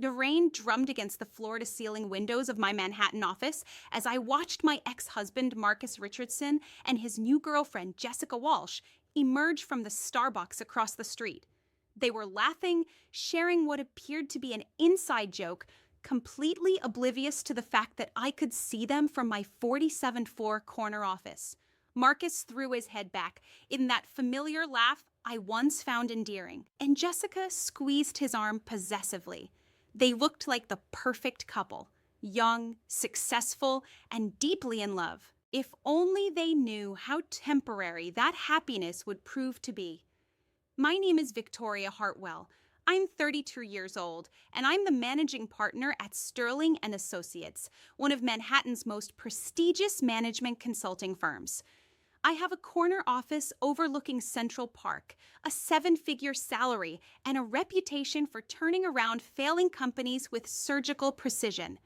The rain drummed against the floor-to-ceiling windows of my Manhattan office as I watched my ex-husband Marcus Richardson and his new girlfriend Jessica Walsh emerge from the Starbucks across the street. They were laughing, sharing what appeared to be an inside joke, completely oblivious to the fact that I could see them from my 47th floor corner office. Marcus threw his head back in that familiar laugh I once found endearing, and Jessica squeezed his arm possessively. They looked like the perfect couple, young, successful, and deeply in love. If only they knew how temporary that happiness would prove to be. My name is Victoria Hartwell. I'm 32 years old, and I'm the managing partner at Sterling and Associates, one of Manhattan's most prestigious management consulting firms. I have a corner office overlooking Central Park, a seven-figure salary, and a reputation for turning around failing companies with surgical precision.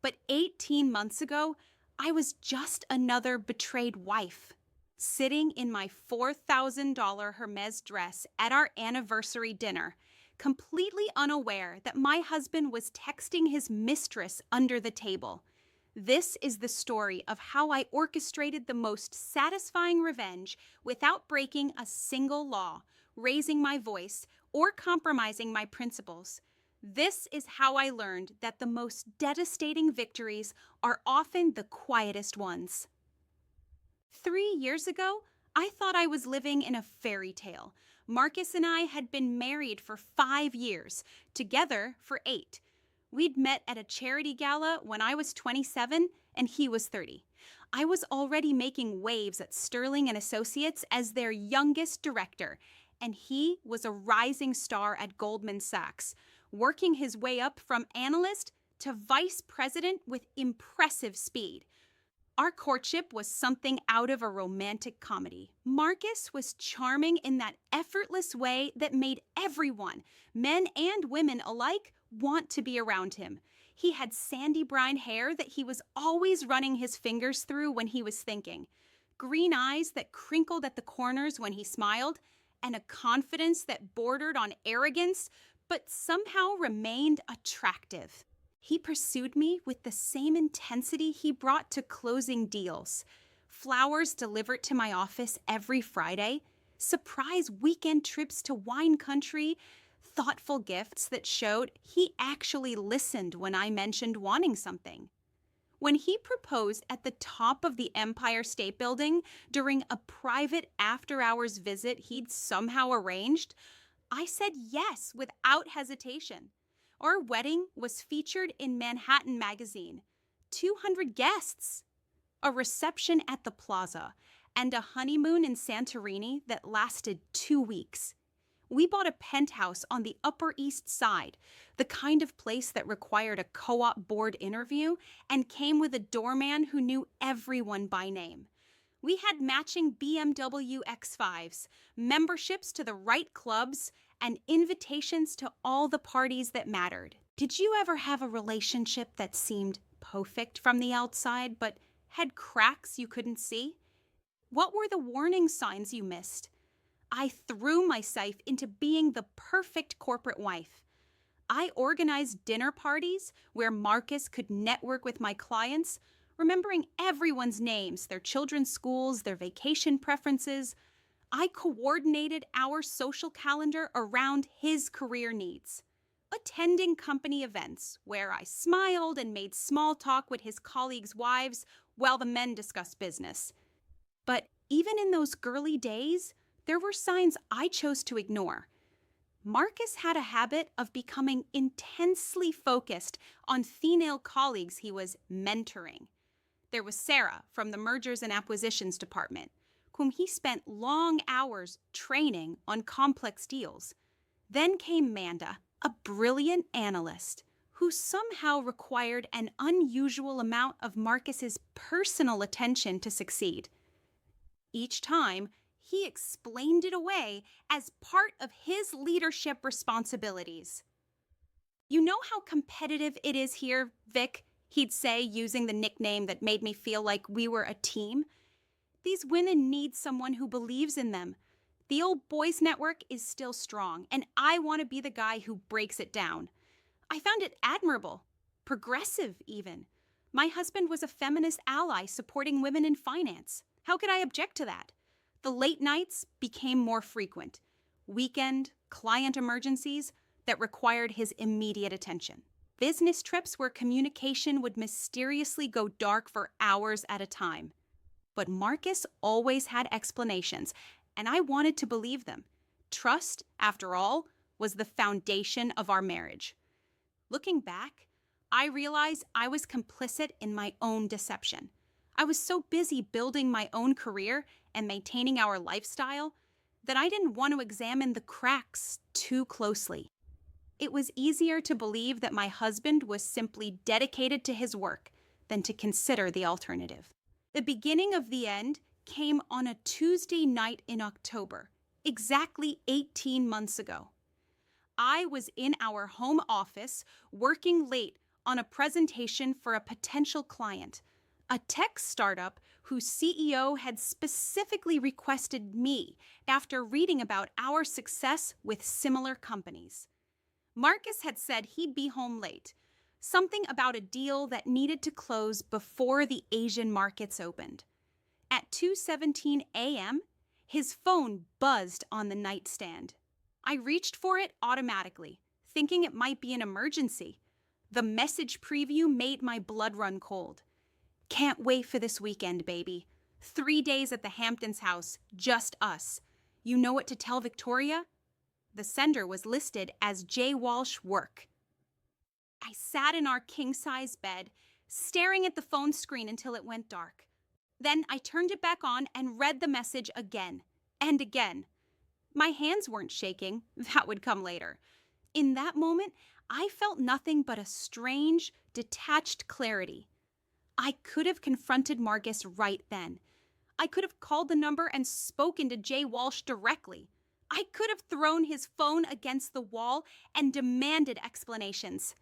But 18 months ago, I was just another betrayed wife, sitting in my $4,000 Hermes dress at our anniversary dinner, completely unaware that my husband was texting his mistress under the table. This is the story of how I orchestrated the most satisfying revenge without breaking a single law, raising my voice, or compromising my principles. This is how I learned that the most devastating victories are often the quietest ones. 3 years ago, I thought I was living in a fairy tale. Marcus and I had been married for 5 years, together for 8. We'd met at a charity gala when I was 27 and he was 30. I was already making waves at Sterling and Associates as their youngest director, and he was a rising star at Goldman Sachs, working his way up from analyst to vice president with impressive speed. Our courtship was something out of a romantic comedy. Marcus was charming in that effortless way that made everyone, men and women alike, want to be around him. He had sandy brown hair that he was always running his fingers through when he was thinking, green eyes that crinkled at the corners when he smiled, and a confidence that bordered on arrogance but somehow remained attractive. He pursued me with the same intensity he brought to closing deals. Flowers delivered to my office every Friday, surprise weekend trips to wine country, thoughtful gifts that showed he actually listened when I mentioned wanting something. When he proposed at the top of the Empire State Building during a private after-hours visit he'd somehow arranged, I said yes without hesitation. Our wedding was featured in Manhattan Magazine. 200 guests, a reception at the Plaza, and a honeymoon in Santorini that lasted 2 weeks. We bought a penthouse on the Upper East Side, the kind of place that required a co-op board interview and came with a doorman who knew everyone by name. We had matching BMW X5s, memberships to the right clubs, and invitations to all the parties that mattered. Did you ever have a relationship that seemed perfect from the outside but had cracks you couldn't see? What were the warning signs you missed? I threw myself into being the perfect corporate wife. I organized dinner parties where Marcus could network with my clients, remembering everyone's names, their children's schools, their vacation preferences. I coordinated our social calendar around his career needs, attending company events where I smiled and made small talk with his colleagues' wives while the men discussed business. But even in those girly days, there were signs I chose to ignore. Marcus had a habit of becoming intensely focused on female colleagues he was mentoring. There was Sarah from the Mergers and Acquisitions department, whom he spent long hours training on complex deals. Then came Manda, a brilliant analyst who somehow required an unusual amount of Marcus's personal attention to succeed. Each time, he explained it away as part of his leadership responsibilities. "You know how competitive it is here, Vic?" he'd say, using the nickname that made me feel like we were a team. "These women need someone who believes in them. The old boys network is still strong, and I want to be the guy who breaks it down. I found it admirable, progressive even. My husband was a feminist ally supporting women in finance. How could I object to that? The late nights became more frequent. Weekend, client emergencies that required his immediate attention. Business trips where communication would mysteriously go dark for hours at a time. But Marcus always had explanations, and I wanted to believe them. Trust, after all, was the foundation of our marriage. Looking back, I realized I was complicit in my own deception. I was so busy building my own career and maintaining our lifestyle that I didn't want to examine the cracks too closely. It was easier to believe that my husband was simply dedicated to his work than to consider the alternative. The beginning of the end came on a Tuesday night in October, exactly 18 months ago. I was in our home office working late on a presentation for a potential client, a tech startup whose CEO had specifically requested me after reading about our success with similar companies. Marcus had said he'd be home late, something about a deal that needed to close before the Asian markets opened. At 2:17 a.m., his phone buzzed on the nightstand. I reached for it automatically, thinking it might be an emergency. The message preview made my blood run cold. Can't wait for this weekend, baby. 3 days at the Hamptons house, just us. You know what to tell Victoria? The sender was listed as J. Walsh Work. I sat in our king-size bed, staring at the phone screen until it went dark. Then I turned it back on and read the message again and again. My hands weren't shaking. That would come later. In that moment, I felt nothing but a strange, detached clarity. I could have confronted Marcus right then. I could have called the number and spoken to Jay Walsh directly. I could have thrown his phone against the wall and demanded explanations.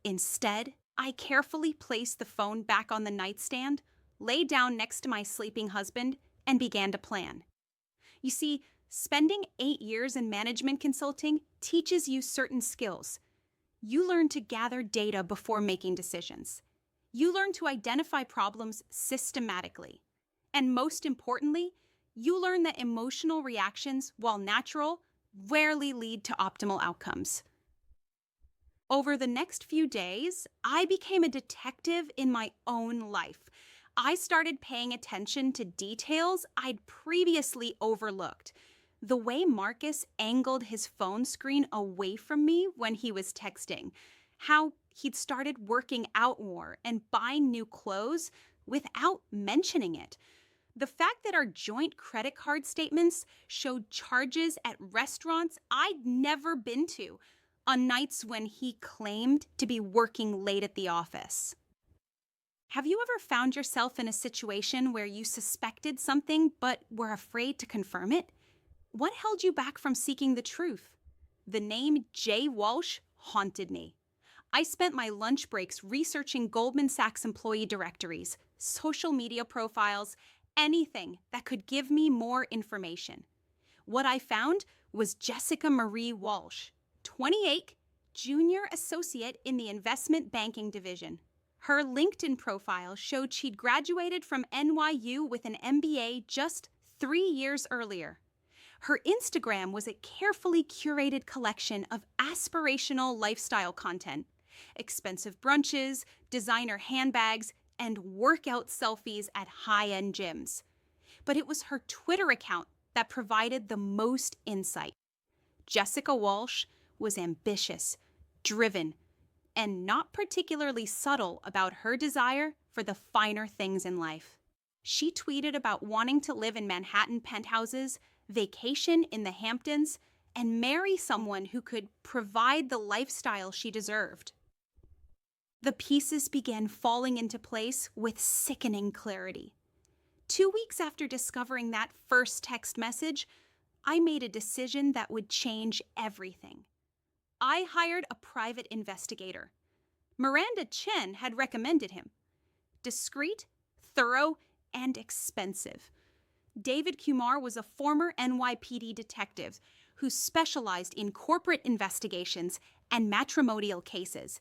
Instead, I carefully placed the phone back on the nightstand, lay down next to my sleeping husband, and began to plan. You see, spending 8 years in management consulting teaches you certain skills. You learn to gather data before making decisions. You learn to identify problems systematically. And most importantly, you learn that emotional reactions, while natural, rarely lead to optimal outcomes. Over the next few days, I became a detective in my own life. I started paying attention to details I'd previously overlooked. The way Marcus angled his phone screen away from me when he was texting, how he'd started working out more and buying new clothes without mentioning it. The fact that our joint credit card statements showed charges at restaurants I'd never been to, on nights when he claimed to be working late at the office. Have you ever found yourself in a situation where you suspected something but were afraid to confirm it? What held you back from seeking the truth? The name Jay Walsh haunted me. I spent my lunch breaks researching Goldman Sachs employee directories, social media profiles, anything that could give me more information. What I found was Jessica Marie Walsh, 28, junior associate in the investment banking division. Her LinkedIn profile showed she'd graduated from NYU with an MBA just 3 years earlier. Her Instagram was a carefully curated collection of aspirational lifestyle content, expensive brunches, designer handbags, and workout selfies at high-end gyms. But it was her Twitter account that provided the most insight. Jessica Walsh was ambitious, driven, and not particularly subtle about her desire for the finer things in life. She tweeted about wanting to live in Manhattan penthouses, vacation in the Hamptons, and marry someone who could provide the lifestyle she deserved. The pieces began falling into place with sickening clarity. 2 weeks after discovering that first text message, I made a decision that would change everything. I hired a private investigator. Miranda Chen had recommended him. Discreet, thorough, and expensive. David Kumar was a former NYPD detective who specialized in corporate investigations and matrimonial cases.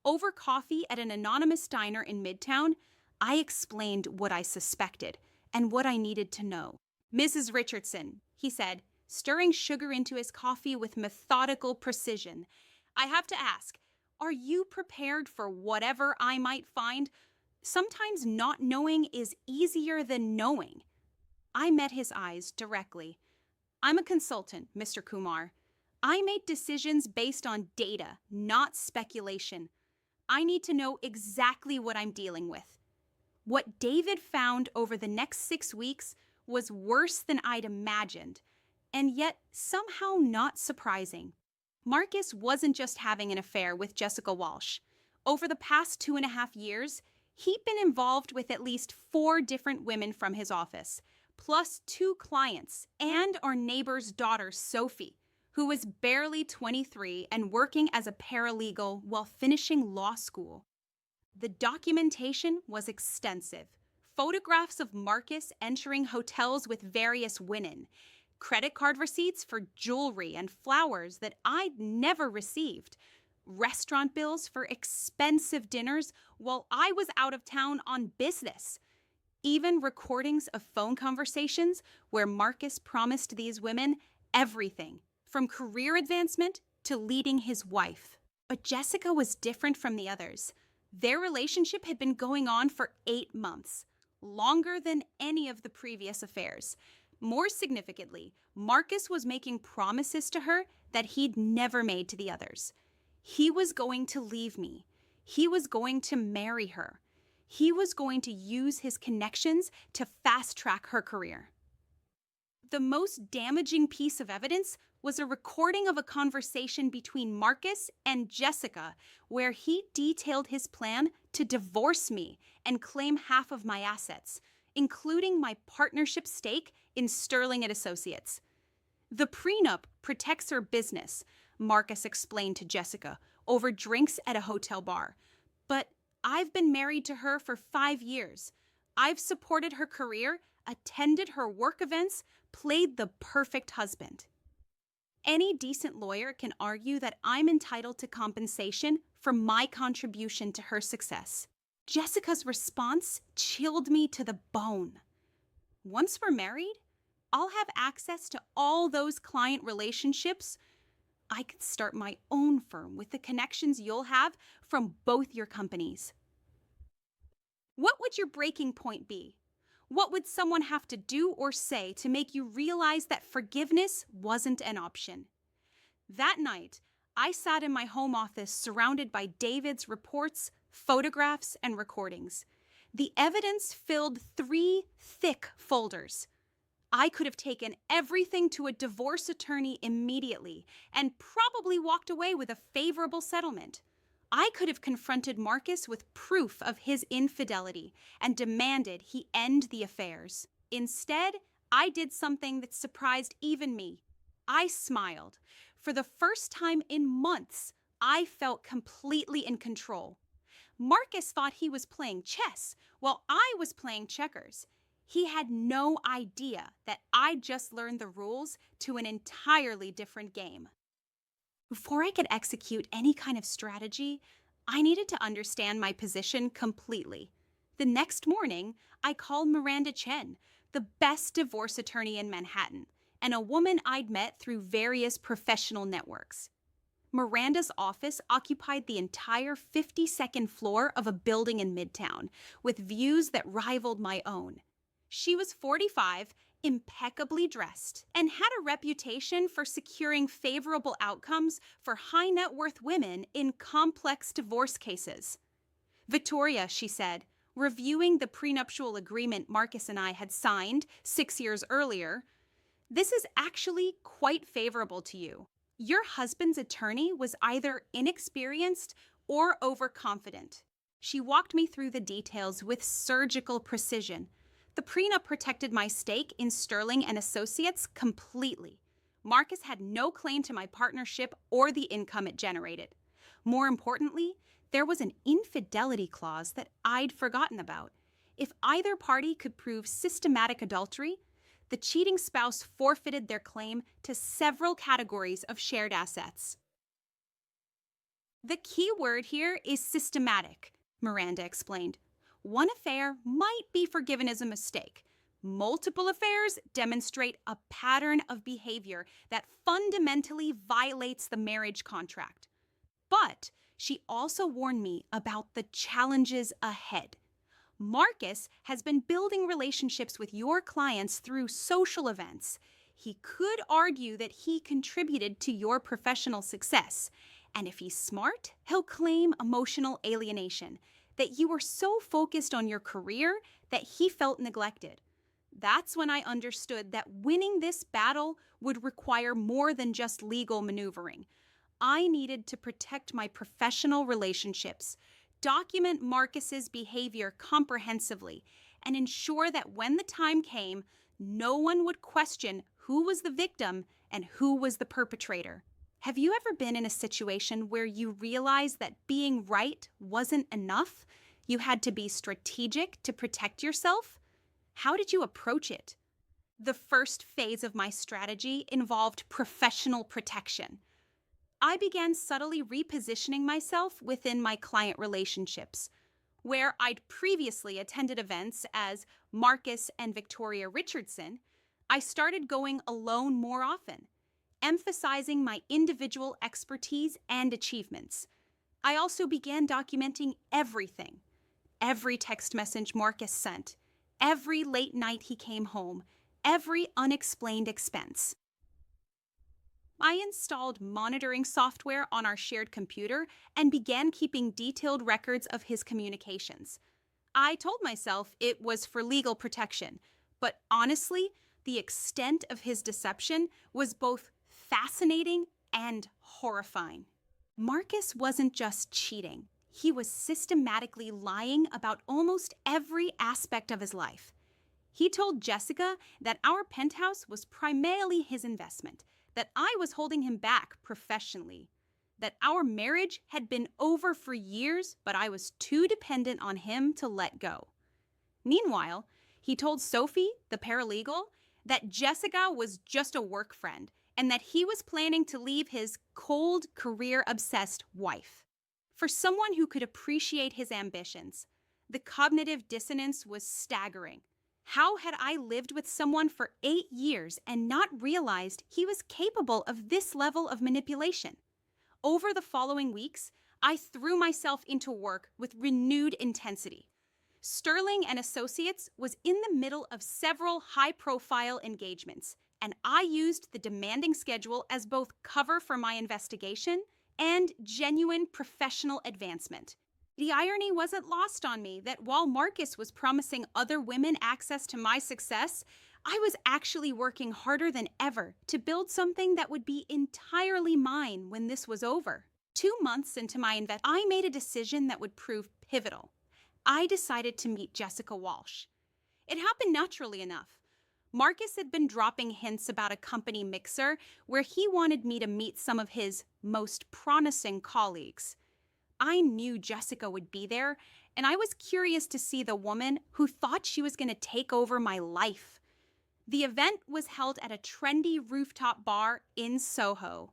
Over coffee at an anonymous diner in Midtown, I explained what I suspected and what I needed to know. "Mrs. Richardson," he said, stirring sugar into his coffee with methodical precision, "I have to ask, are you prepared for whatever I might find? Sometimes not knowing is easier than knowing." I met his eyes directly. "I'm a consultant, Mr. Kumar. I make decisions based on data, not speculation. I need to know exactly what I'm dealing with." What David found over the next 6 weeks was worse than I'd imagined, and yet somehow not surprising. Marcus wasn't just having an affair with Jessica Walsh. Over the past 2.5 years, he'd been involved with at least 4 different women from his office, plus 2 clients, and our neighbor's daughter, Sophie, who was barely 23 and working as a paralegal while finishing law school. The documentation was extensive. Photographs of Marcus entering hotels with various women, credit card receipts for jewelry and flowers that I'd never received, restaurant bills for expensive dinners while I was out of town on business, even recordings of phone conversations where Marcus promised these women everything, from career advancement to leading his wife. But Jessica was different from the others. Their relationship had been going on for 8 months, longer than any of the previous affairs. More significantly, Marcus was making promises to her that he'd never made to the others. He was going to leave me. He was going to marry her. He was going to use his connections to fast-track her career. The most damaging piece of evidence was a recording of a conversation between Marcus and Jessica where he detailed his plan to divorce me and claim half of my assets, including my partnership stake in Sterling and Associates. "The prenup protects her business," Marcus explained to Jessica over drinks at a hotel bar. "But I've been married to her for 5 years. I've supported her career, attended her work events, played the perfect husband." Any decent lawyer can argue that I'm entitled to compensation for my contribution to her success. Jessica's response chilled me to the bone. "Once we're married, I'll have access to all those client relationships. I could start my own firm with the connections you'll have from both your companies." What would your breaking point be? What would someone have to do or say to make you realize that forgiveness wasn't an option? That night, I sat in my home office surrounded by David's reports, photographs, and recordings. The evidence filled 3 thick folders. I could have taken everything to a divorce attorney immediately and probably walked away with a favorable settlement. I could have confronted Marcus with proof of his infidelity and demanded he end the affairs. Instead, I did something that surprised even me. I smiled. For the first time in months, I felt completely in control. Marcus thought he was playing chess while I was playing checkers. He had no idea that I'd just learned the rules to an entirely different game. Before I could execute any kind of strategy, I needed to understand my position completely. The next morning, I called Miranda Chen, the best divorce attorney in Manhattan, and a woman I'd met through various professional networks. Miranda's office occupied the entire 52nd floor of a building in Midtown, with views that rivaled my own. She was 45, impeccably dressed, and had a reputation for securing favorable outcomes for high net worth women in complex divorce cases. "Victoria," she said, reviewing the prenuptial agreement Marcus and I had signed 6 years earlier, "this is actually quite favorable to you. Your husband's attorney was either inexperienced or overconfident." She walked me through the details with surgical precision. The prenup protected my stake in Sterling and Associates completely. Marcus had no claim to my partnership or the income it generated. More importantly, there was an infidelity clause that I'd forgotten about. If either party could prove systematic adultery, the cheating spouse forfeited their claim to several categories of shared assets. The key word here is systematic, Miranda explained. One affair might be forgiven as a mistake. Multiple affairs demonstrate a pattern of behavior that fundamentally violates the marriage contract. But she also warned me about the challenges ahead. Marcus has been building relationships with your clients through social events. He could argue that he contributed to your professional success. And if he's smart, he'll claim emotional alienation, that you were so focused on your career that he felt neglected. That's when I understood that winning this battle would require more than just legal maneuvering. I needed to protect my professional relationships, document Marcus's behavior comprehensively, and ensure that when the time came, no one would question who was the victim and who was the perpetrator. Have you ever been in a situation where you realized that being right wasn't enough? You had to be strategic to protect yourself? How did you approach it? The first phase of my strategy involved professional protection. I began subtly repositioning myself within my client relationships. Where I'd previously attended events as Marcus and Victoria Richardson, I started going alone more often, emphasizing my individual expertise and achievements. I also began documenting everything. Every text message Marcus sent, every late night he came home, every unexplained expense. I installed monitoring software on our shared computer and began keeping detailed records of his communications. I told myself it was for legal protection, but honestly, the extent of his deception was both fascinating and horrifying. Marcus wasn't just cheating. He was systematically lying about almost every aspect of his life. He told Jessica that our penthouse was primarily his investment, that I was holding him back professionally, that our marriage had been over for years, but I was too dependent on him to let go. Meanwhile, he told Sophie, the paralegal, that Jessica was just a work friend and that he was planning to leave his cold, career-obsessed wife. For someone who could appreciate his ambitions, the cognitive dissonance was staggering. How had I lived with someone for 8 years and not realized he was capable of this level of manipulation? Over the following weeks, I threw myself into work with renewed intensity. Sterling and Associates was in the middle of several high-profile engagements, and I used the demanding schedule as both cover for my investigation and genuine professional advancement. The irony wasn't lost on me that while Marcus was promising other women access to my success, I was actually working harder than ever to build something that would be entirely mine when this was over. 2 months into my I made a decision that would prove pivotal. I decided to meet Jessica Walsh. It happened naturally enough. Marcus had been dropping hints about a company mixer where he wanted me to meet some of his most promising colleagues. I knew Jessica would be there, and I was curious to see the woman who thought she was going to take over my life. The event was held at a trendy rooftop bar in Soho,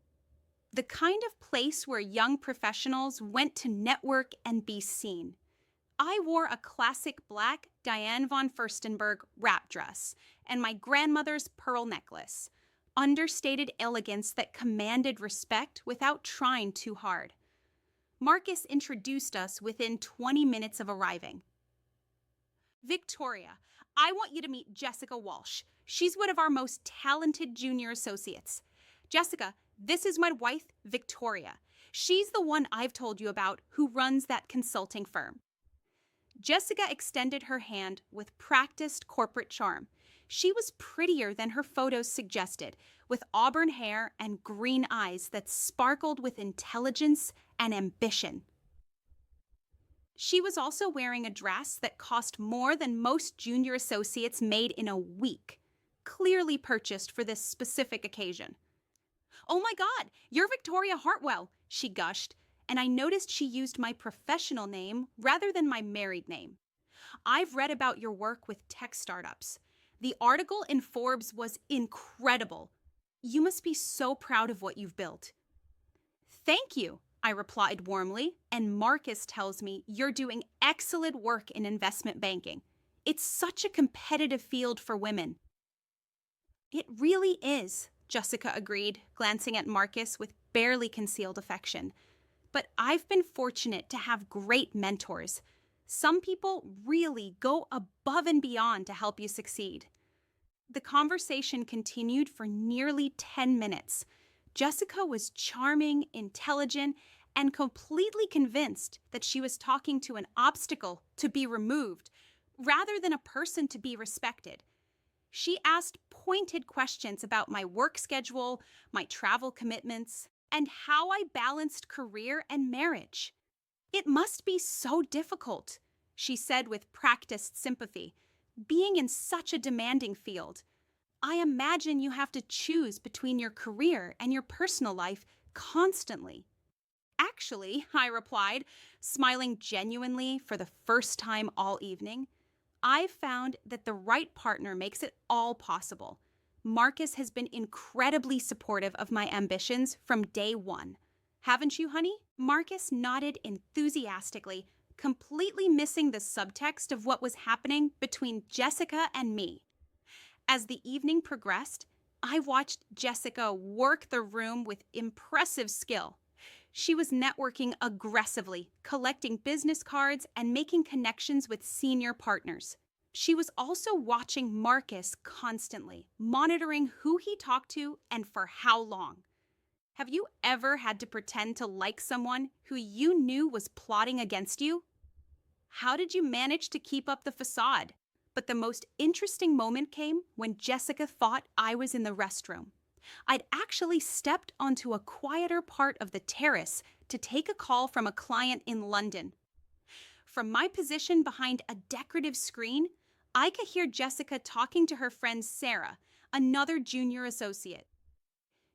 the kind of place where young professionals went to network and be seen. I wore a classic black Diane von Furstenberg wrap dress and my grandmother's pearl necklace, understated elegance that commanded respect without trying too hard. Marcus introduced us within 20 minutes of arriving. Victoria, I want you to meet Jessica Walsh. She's one of our most talented junior associates. Jessica, this is my wife, Victoria. She's the one I've told you about who runs that consulting firm. Jessica extended her hand with practiced corporate charm. She was prettier than her photos suggested, with auburn hair and green eyes that sparkled with intelligence and ambition. She was also wearing a dress that cost more than most junior associates made in a week, clearly purchased for this specific occasion. "Oh my God, you're Victoria Hartwell," she gushed, and I noticed she used my professional name rather than my married name. "I've read about your work with tech startups. The article in Forbes was incredible. You must be so proud of what you've built. Thank you, I replied warmly, and Marcus tells me you're doing excellent work in investment banking. It's such a competitive field for women. It really is, Jessica agreed, glancing at Marcus with barely concealed affection. But I've been fortunate to have great mentors. Some people really go above and beyond to help you succeed. The conversation continued for nearly 10 minutes. Jessica was charming, intelligent, and completely convinced that she was talking to an obstacle to be removed rather than a person to be respected. She asked pointed questions about my work schedule, my travel commitments, and how I balanced career and marriage. It must be so difficult, she said with practiced sympathy, being in such a demanding field. I imagine you have to choose between your career and your personal life constantly. Actually, I replied, smiling genuinely for the first time all evening, I've found that the right partner makes it all possible. Marcus has been incredibly supportive of my ambitions from day one. Haven't you, honey? Marcus nodded enthusiastically, completely missing the subtext of what was happening between Jessica and me. As the evening progressed, I watched Jessica work the room with impressive skill. She was networking aggressively, collecting business cards and making connections with senior partners. She was also watching Marcus constantly, monitoring who he talked to and for how long. Have you ever had to pretend to like someone who you knew was plotting against you? How did you manage to keep up the facade? But the most interesting moment came when Jessica thought I was in the restroom. I'd actually stepped onto a quieter part of the terrace to take a call from a client in London. From my position behind a decorative screen, I could hear Jessica talking to her friend Sarah, another junior associate.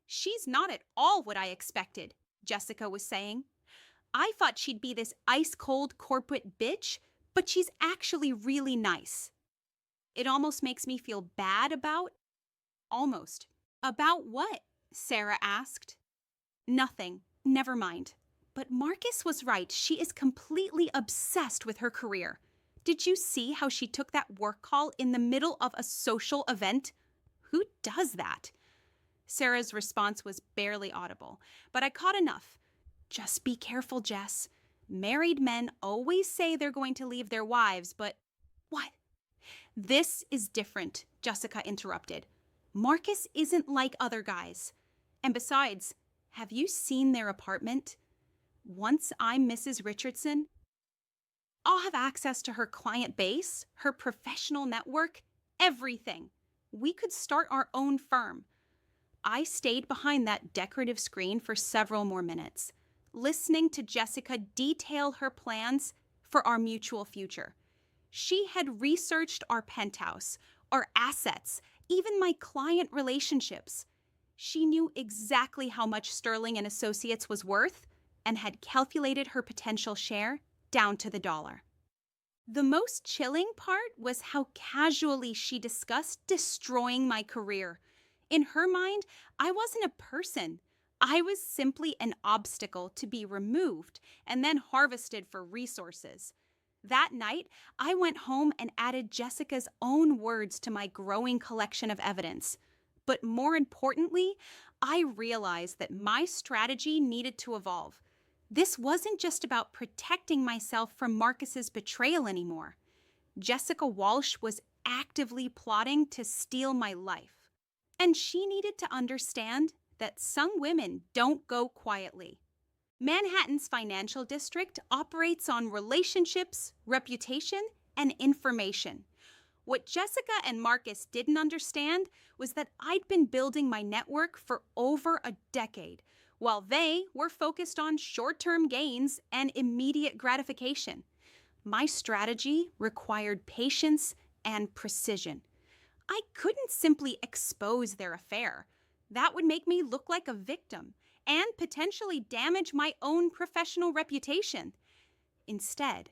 She's not at all what I expected, Jessica was saying. I thought she'd be this ice-cold corporate bitch, but she's actually really nice. It almost makes me feel bad about... Almost. About what? Sarah asked. Nothing. Never mind. But Marcus was right. She is completely obsessed with her career. Did you see how she took that work call in the middle of a social event? Who does that? Sarah's response was barely audible, but I caught enough. Just be careful, Jess. Married men always say they're going to leave their wives, but... What? This is different, Jessica interrupted. Marcus isn't like other guys. And besides, have you seen their apartment? Once I'm Mrs. Richardson, I'll have access to her client base, her professional network, everything. We could start our own firm. I stayed behind that decorative screen for several more minutes, listening to Jessica detail her plans for our mutual future. She had researched our penthouse, our assets, even my client relationships. She knew exactly how much Sterling and Associates was worth and had calculated her potential share down to the dollar. The most chilling part was how casually she discussed destroying my career. In her mind, I wasn't a person. I was simply an obstacle to be removed and then harvested for resources. That night, I went home and added Jessica's own words to my growing collection of evidence. But more importantly, I realized that my strategy needed to evolve. This wasn't just about protecting myself from Marcus's betrayal anymore. Jessica Walsh was actively plotting to steal my life. And she needed to understand that some women don't go quietly. Manhattan's financial district operates on relationships, reputation, and information. What Jessica and Marcus didn't understand was that I'd been building my network for over a decade, while they were focused on short-term gains and immediate gratification. My strategy required patience and precision. I couldn't simply expose their affair. That would make me look like a victim and potentially damage my own professional reputation. Instead,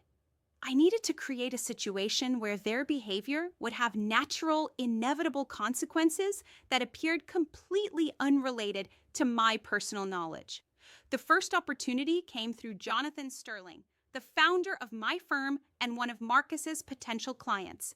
I needed to create a situation where their behavior would have natural, inevitable consequences that appeared completely unrelated to my personal knowledge. The first opportunity came through Jonathan Sterling, the founder of my firm and one of Marcus's potential clients.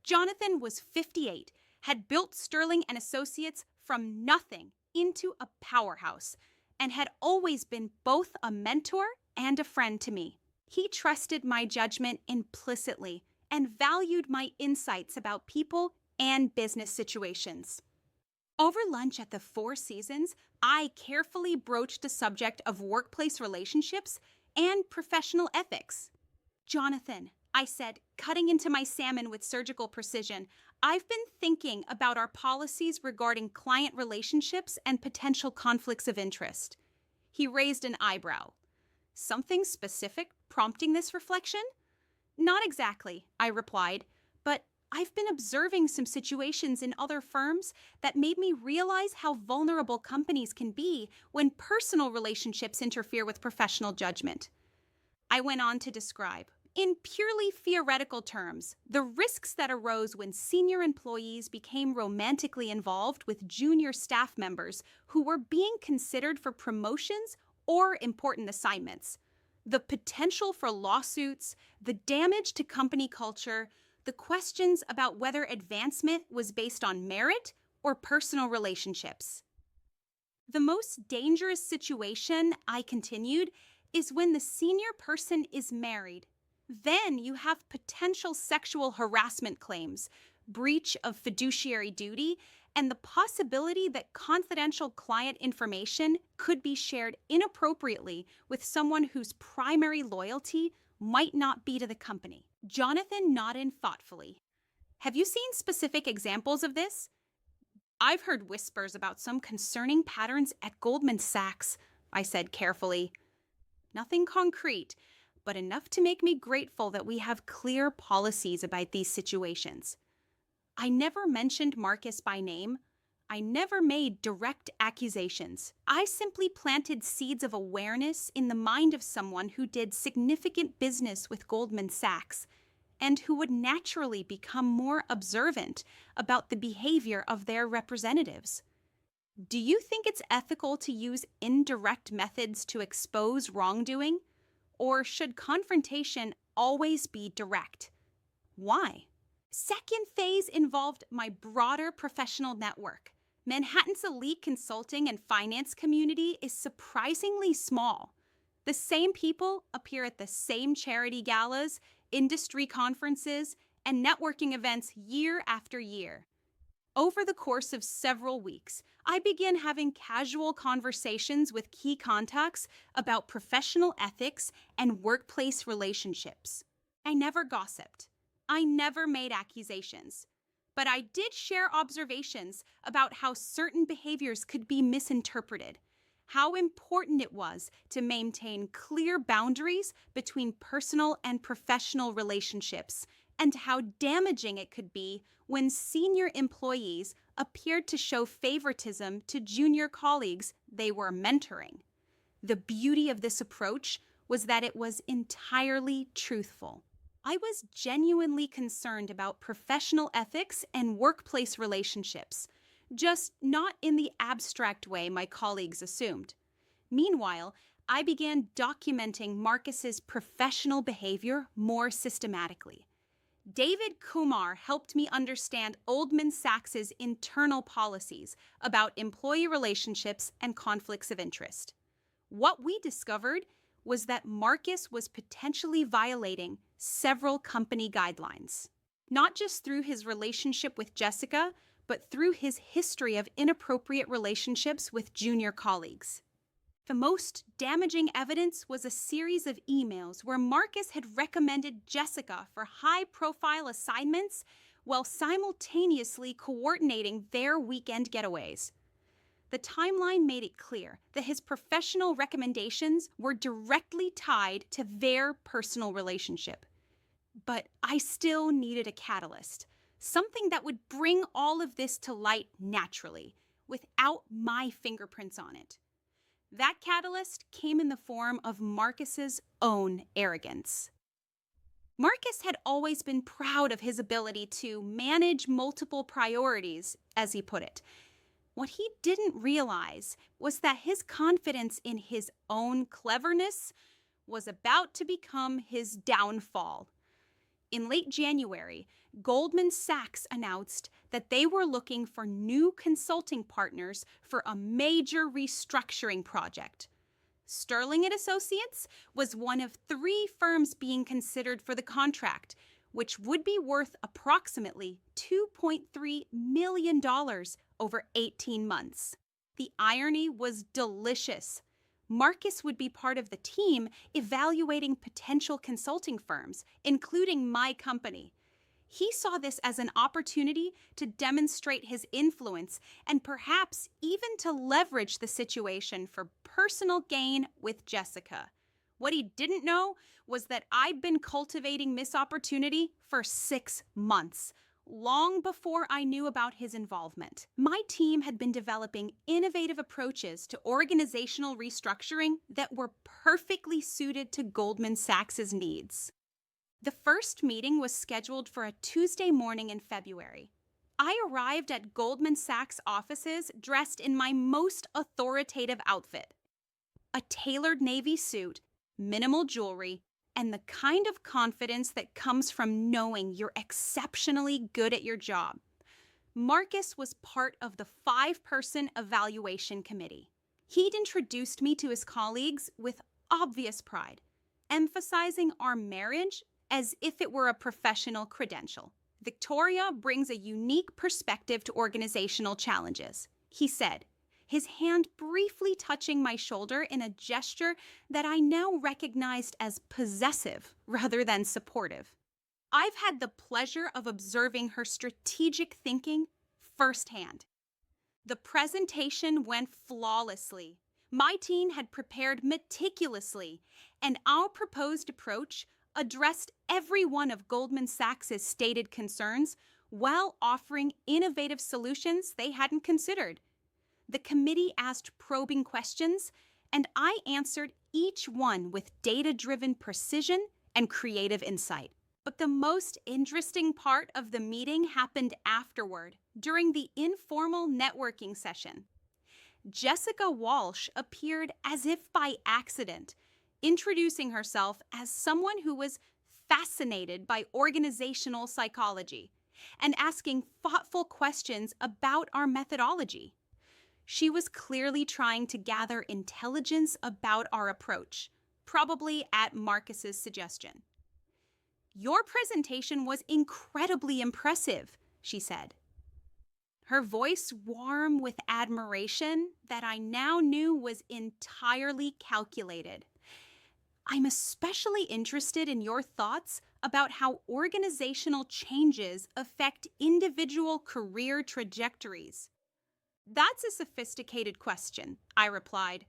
Jonathan was 58, had built Sterling and Associates from nothing into a powerhouse, and had always been both a mentor and a friend to me. He trusted my judgment implicitly and valued my insights about people and business situations. Over lunch at the Four Seasons, I carefully broached the subject of workplace relationships and professional ethics. Jonathan, I said, cutting into my salmon with surgical precision, I've been thinking about our policies regarding client relationships and potential conflicts of interest. He raised an eyebrow. Something specific prompting this reflection? Not exactly, I replied, but I've been observing some situations in other firms that made me realize how vulnerable companies can be when personal relationships interfere with professional judgment. I went on to describe, in purely theoretical terms, the risks that arose when senior employees became romantically involved with junior staff members who were being considered for promotions or important assignments. The potential for lawsuits, the damage to company culture, the questions about whether advancement was based on merit or personal relationships. The most dangerous situation, I continued, is when the senior person is married. Then you have potential sexual harassment claims, breach of fiduciary duty, and the possibility that confidential client information could be shared inappropriately with someone whose primary loyalty might not be to the company. Jonathan nodded thoughtfully. Have you seen specific examples of this? I've heard whispers about some concerning patterns at Goldman Sachs, I said carefully. Nothing concrete, but enough to make me grateful that we have clear policies about these situations. I never mentioned Marcus by name. I never made direct accusations. I simply planted seeds of awareness in the mind of someone who did significant business with Goldman Sachs and who would naturally become more observant about the behavior of their representatives. Do you think it's ethical to use indirect methods to expose wrongdoing? Or should confrontation always be direct? Why? Second phase involved my broader professional network. Manhattan's elite consulting and finance community is surprisingly small. The same people appear at the same charity galas, industry conferences, and networking events year after year. Over the course of several weeks, I began having casual conversations with key contacts about professional ethics and workplace relationships. I never gossiped. I never made accusations. But I did share observations about how certain behaviors could be misinterpreted, how important it was to maintain clear boundaries between personal and professional relationships, and how damaging it could be when senior employees appeared to show favoritism to junior colleagues they were mentoring. The beauty of this approach was that it was entirely truthful. I was genuinely concerned about professional ethics and workplace relationships, just not in the abstract way my colleagues assumed. Meanwhile, I began documenting Marcus's professional behavior more systematically. David Kumar helped me understand Goldman Sachs's internal policies about employee relationships and conflicts of interest. What we discovered was that Marcus was potentially violating several company guidelines, not just through his relationship with Jessica, but through his history of inappropriate relationships with junior colleagues. The most damaging evidence was a series of emails where Marcus had recommended Jessica for high-profile assignments while simultaneously coordinating their weekend getaways. The timeline made it clear that his professional recommendations were directly tied to their personal relationship. But I still needed a catalyst, something that would bring all of this to light naturally, without my fingerprints on it. That catalyst came in the form of Marcus's own arrogance. Marcus had always been proud of his ability to manage multiple priorities, as he put it. What he didn't realize was that his confidence in his own cleverness was about to become his downfall. In late January, Goldman Sachs announced that they were looking for new consulting partners for a major restructuring project. Sterling and Associates was one of 3 firms being considered for the contract, which would be worth approximately $2.3 million over 18 months. The irony was delicious. Marcus would be part of the team evaluating potential consulting firms, including my company. He saw this as an opportunity to demonstrate his influence and perhaps even to leverage the situation for personal gain with Jessica. What he didn't know was that I'd been cultivating this opportunity for 6 months, long before I knew about his involvement. My team had been developing innovative approaches to organizational restructuring that were perfectly suited to Goldman Sachs' needs. The first meeting was scheduled for a Tuesday morning in February. I arrived at Goldman Sachs offices dressed in my most authoritative outfit: a tailored navy suit, minimal jewelry, and the kind of confidence that comes from knowing you're exceptionally good at your job. Marcus was part of the 5-person evaluation committee. He'd introduced me to his colleagues with obvious pride, emphasizing our marriage as if it were a professional credential. Victoria brings a unique perspective to organizational challenges, he said, his hand briefly touching my shoulder in a gesture that I now recognized as possessive rather than supportive. I've had the pleasure of observing her strategic thinking firsthand. The presentation went flawlessly. My team had prepared meticulously, and our proposed approach addressed every one of Goldman Sachs' stated concerns while offering innovative solutions they hadn't considered. The committee asked probing questions, and I answered each one with data-driven precision and creative insight. But the most interesting part of the meeting happened afterward, during the informal networking session. Jessica Walsh appeared as if by accident, introducing herself as someone who was fascinated by organizational psychology and asking thoughtful questions about our methodology. She was clearly trying to gather intelligence about our approach, probably at Marcus's suggestion. "Your presentation was incredibly impressive," she said, her voice warm with admiration that I now knew was entirely calculated. "I'm especially interested in your thoughts about how organizational changes affect individual career trajectories." "That's a sophisticated question," I replied.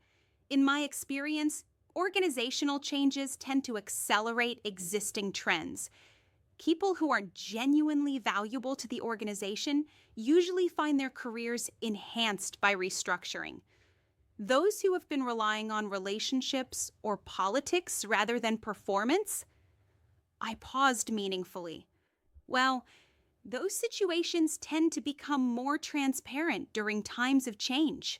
"In my experience, organizational changes tend to accelerate existing trends. People who are genuinely valuable to the organization usually find their careers enhanced by restructuring. Those who have been relying on relationships or politics rather than performance," I paused meaningfully. "Well, those situations tend to become more transparent during times of change."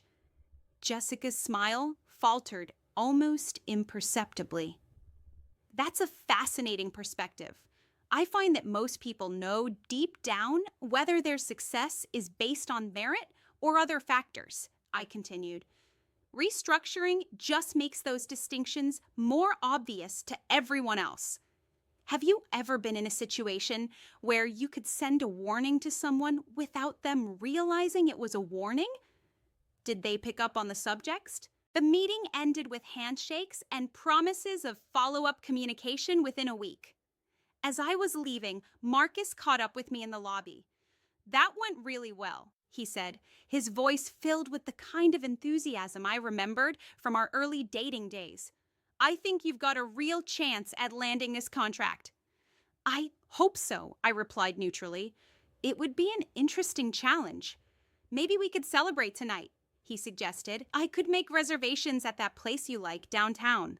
Jessica's smile faltered almost imperceptibly. "That's a fascinating perspective. I find that most people know deep down whether their success is based on merit or other factors," I continued. "Restructuring just makes those distinctions more obvious to everyone else. Have you ever been in a situation where you could send a warning to someone without them realizing it was a warning? Did they pick up on the subtext?" The meeting ended with handshakes and promises of follow-up communication within a week. As I was leaving, Marcus caught up with me in the lobby. "That went really well," he said, his voice filled with the kind of enthusiasm I remembered from our early dating days. "I think you've got a real chance at landing this contract." "I hope so," I replied neutrally. "It would be an interesting challenge. Maybe we could celebrate tonight," he suggested. "I could make reservations at that place you like downtown."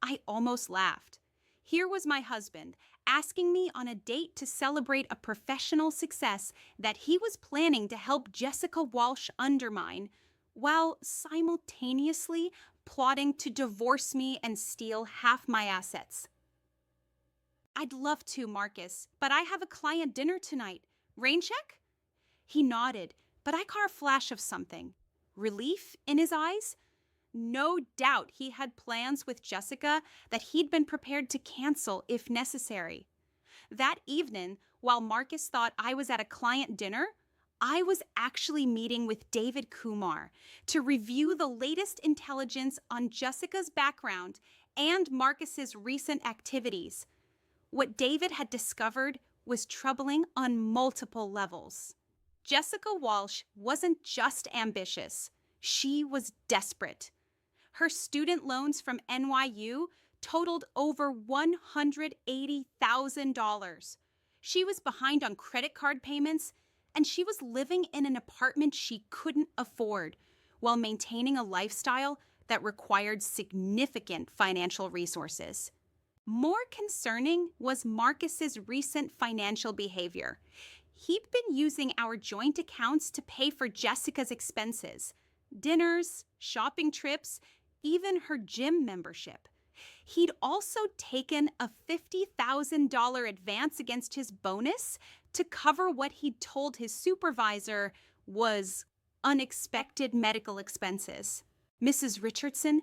I almost laughed. Here was my husband asking me on a date to celebrate a professional success that he was planning to help Jessica Walsh undermine, while simultaneously plotting to divorce me and steal half my assets. I'd love to, Marcus, but I have a client dinner tonight. Rain check? He nodded, but I caught a flash of something. Relief in his eyes? No doubt he had plans with Jessica that he'd been prepared to cancel if necessary. That evening, while Marcus thought I was at a client dinner, I was actually meeting with David Kumar to review the latest intelligence on Jessica's background and Marcus's recent activities. What David had discovered was troubling on multiple levels. Jessica Walsh wasn't just ambitious, she was desperate. Her student loans from NYU totaled over $180,000. She was behind on credit card payments, and she was living in an apartment she couldn't afford while maintaining a lifestyle that required significant financial resources. More concerning was Marcus's recent financial behavior. He'd been using our joint accounts to pay for Jessica's expenses, dinners, shopping trips, even her gym membership. He'd also taken a $50,000 advance against his bonus to cover what he'd told his supervisor was unexpected medical expenses. Mrs. Richardson,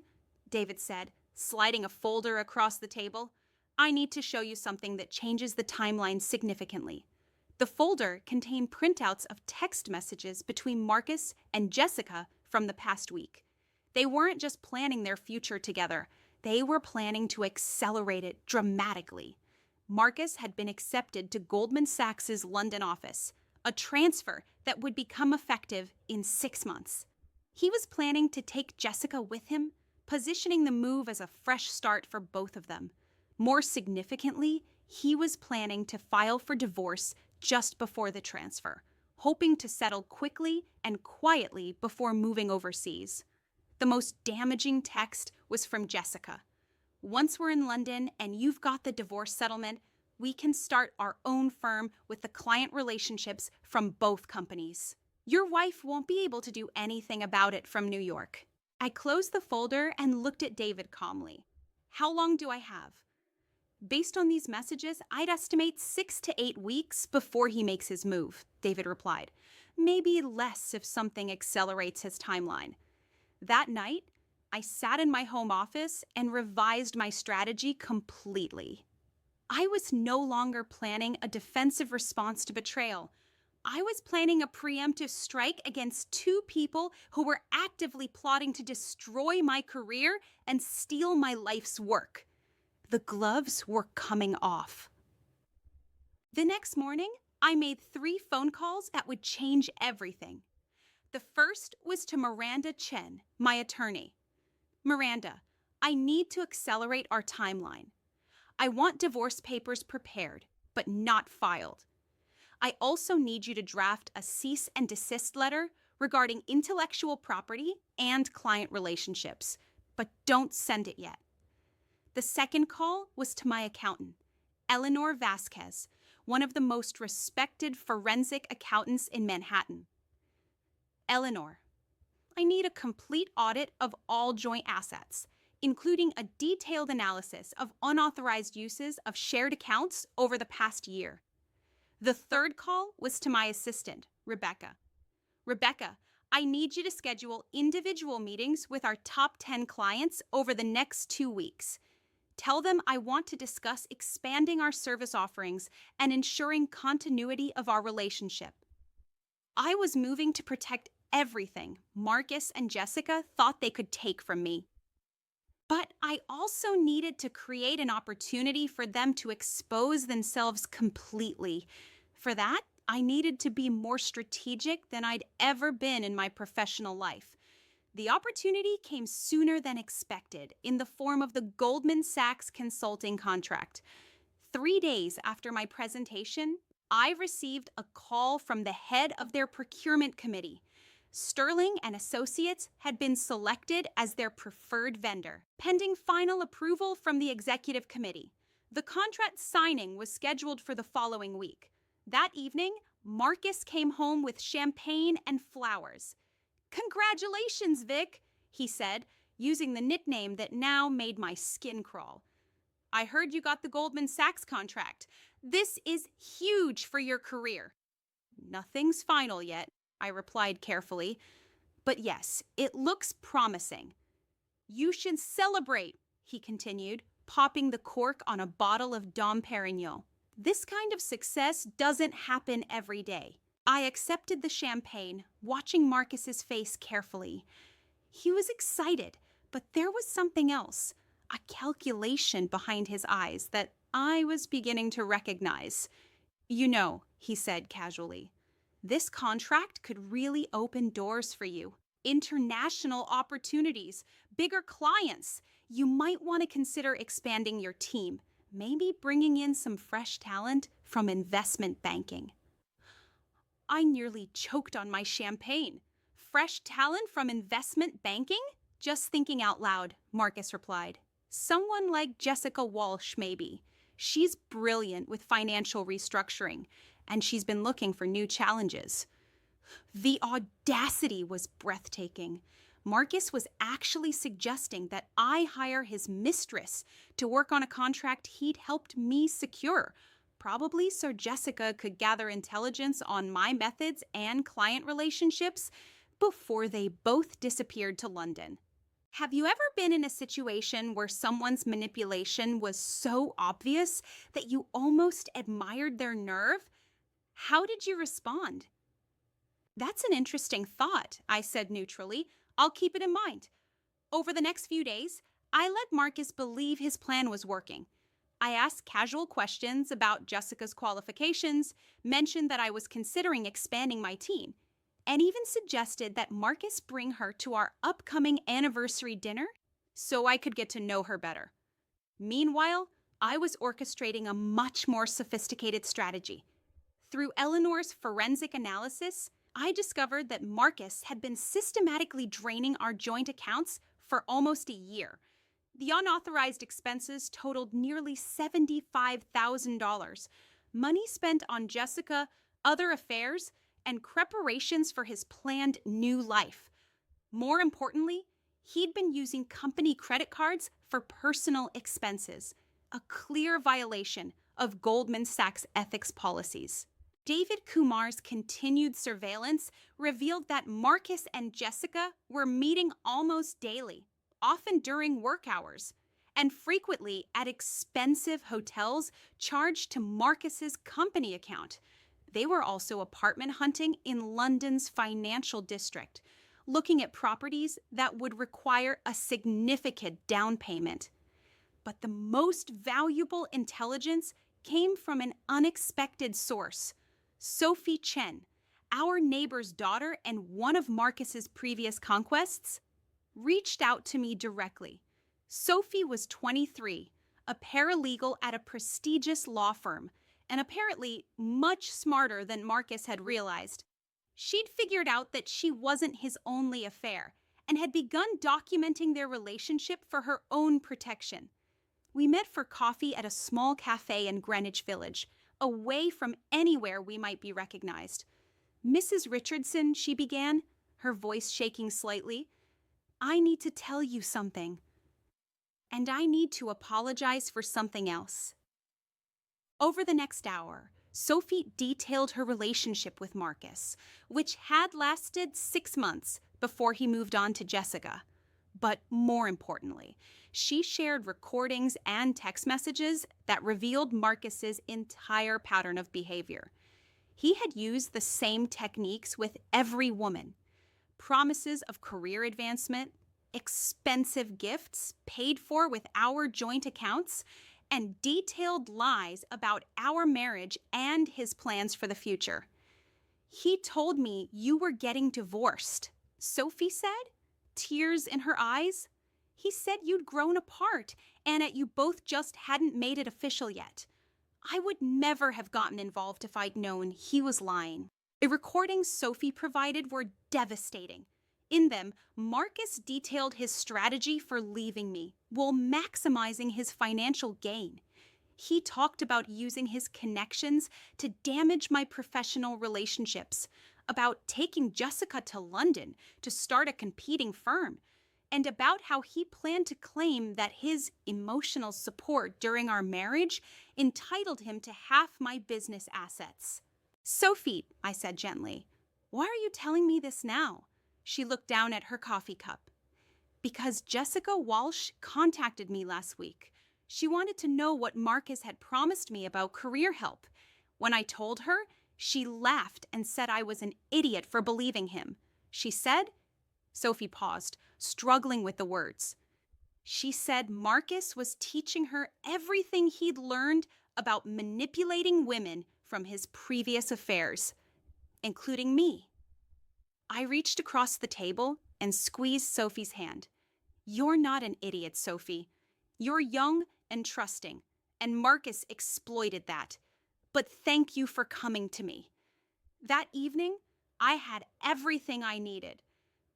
David said, sliding a folder across the table, I need to show you something that changes the timeline significantly. The folder contained printouts of text messages between Marcus and Jessica from the past week. They weren't just planning their future together, they were planning to accelerate it dramatically. Marcus had been accepted to Goldman Sachs' London office, a transfer that would become effective in 6 months. He was planning to take Jessica with him, positioning the move as a fresh start for both of them. More significantly, he was planning to file for divorce just before the transfer, hoping to settle quickly and quietly before moving overseas. The most damaging text was from Jessica. Once we're in London and you've got the divorce settlement, we can start our own firm with the client relationships from both companies. Your wife won't be able to do anything about it from New York. I closed the folder and looked at David calmly. How long do I have? Based on these messages, I'd estimate 6 to 8 weeks before he makes his move, David replied. Maybe less if something accelerates his timeline. That night, I sat in my home office and revised my strategy completely. I was no longer planning a defensive response to betrayal. I was planning a preemptive strike against 2 people who were actively plotting to destroy my career and steal my life's work. The gloves were coming off. The next morning, I made 3 phone calls that would change everything. The first was to Miranda Chen, my attorney. Miranda, I need to accelerate our timeline. I want divorce papers prepared, but not filed. I also need you to draft a cease and desist letter regarding intellectual property and client relationships, but don't send it yet. The second call was to my accountant, Eleanor Vasquez, one of the most respected forensic accountants in Manhattan. Eleanor, I need a complete audit of all joint assets, including a detailed analysis of unauthorized uses of shared accounts over the past year. The third call was to my assistant, Rebecca. Rebecca, I need you to schedule individual meetings with our top 10 clients over the next 2 weeks. Tell them I want to discuss expanding our service offerings and ensuring continuity of our relationship. I was moving to protect everything Marcus and Jessica thought they could take from me. But I also needed to create an opportunity for them to expose themselves completely. For that, I needed to be more strategic than I'd ever been in my professional life. The opportunity came sooner than expected in the form of the Goldman Sachs consulting contract. 3 days after my presentation, I received a call from the head of their procurement committee. Sterling and Associates had been selected as their preferred vendor, pending final approval from the executive committee. The contract signing was scheduled for the following week. That evening, Marcus came home with champagne and flowers. "Congratulations, Vic," he said, using the nickname that now made my skin crawl. "I heard you got the Goldman Sachs contract. This is huge for your career." "Nothing's final yet," I replied carefully. "But yes, it looks promising." "You should celebrate," he continued, popping the cork on a bottle of Dom Perignon. "This kind of success doesn't happen every day." I accepted the champagne, watching Marcus's face carefully. He was excited, but there was something else, a calculation behind his eyes that I was beginning to recognize. "You know," he said casually, "this contract could really open doors for you. International opportunities, bigger clients. You might want to consider expanding your team, maybe bringing in some fresh talent from investment banking." I nearly choked on my champagne. "Fresh talent from investment banking?" "Just thinking out loud," Marcus replied. "Someone like Jessica Walsh, maybe. She's brilliant with financial restructuring, and she's been looking for new challenges." The audacity was breathtaking. Marcus was actually suggesting that I hire his mistress to work on a contract he'd helped me secure, probably so Jessica could gather intelligence on my methods and client relationships before they both disappeared to London. Have you ever been in a situation where someone's manipulation was so obvious that you almost admired their nerve? How did you respond? "That's an interesting thought," I said neutrally. "I'll keep it in mind." Over the next few days, I let Marcus believe his plan was working. I asked casual questions about Jessica's qualifications, mentioned that I was considering expanding my team, and even suggested that Marcus bring her to our upcoming anniversary dinner so I could get to know her better. Meanwhile, I was orchestrating a much more sophisticated strategy. Through Eleanor's forensic analysis, I discovered that Marcus had been systematically draining our joint accounts for almost a year. The unauthorized expenses totaled nearly $75,000, money spent on Jessica, other affairs, and preparations for his planned new life. More importantly, he'd been using company credit cards for personal expenses, a clear violation of Goldman Sachs ethics policies. David Kumar's continued surveillance revealed that Marcus and Jessica were meeting almost daily, often during work hours, and frequently at expensive hotels charged to Marcus's company account. They were also apartment hunting in London's financial district, looking at properties that would require a significant down payment. But the most valuable intelligence came from an unexpected source. Sophie Chen, our neighbor's daughter and one of Marcus's previous conquests, reached out to me directly. Sophie was 23, a paralegal at a prestigious law firm, and apparently much smarter than Marcus had realized. She'd figured out that she wasn't his only affair and had begun documenting their relationship for her own protection. We met for coffee at a small cafe in Greenwich Village, away from anywhere we might be recognized. "Mrs. Richardson," she began, her voice shaking slightly, "I need to tell you something. And I need to apologize for something else." Over the next hour, Sophie detailed her relationship with Marcus, which had lasted 6 months before he moved on to Jessica. But more importantly, she shared recordings and text messages that revealed Marcus's entire pattern of behavior. He had used the same techniques with every woman. Promises of career advancement, expensive gifts paid for with our joint accounts, and detailed lies about our marriage and his plans for the future. "He told me you were getting divorced," Sophie said, tears in her eyes. "He said you'd grown apart and that you both just hadn't made it official yet. I would never have gotten involved if I'd known he was lying." The recordings Sophie provided were devastating. In them, Marcus detailed his strategy for leaving me while maximizing his financial gain. He talked about using his connections to damage my professional relationships, about taking Jessica to London to start a competing firm, and about how he planned to claim that his emotional support during our marriage entitled him to half my business assets. Sophie, I said gently, why are you telling me this now? She looked down at her coffee cup. Because Jessica Walsh contacted me last week. She wanted to know what Marcus had promised me about career help. When I told her, she laughed and said I was an idiot for believing him. She said, Sophie paused, struggling with the words. She said Marcus was teaching her everything he'd learned about manipulating women from his previous affairs, including me. I reached across the table and squeezed Sophie's hand. You're not an idiot, Sophie. You're young and trusting, and Marcus exploited that. But thank you for coming to me. That evening, I had everything I needed.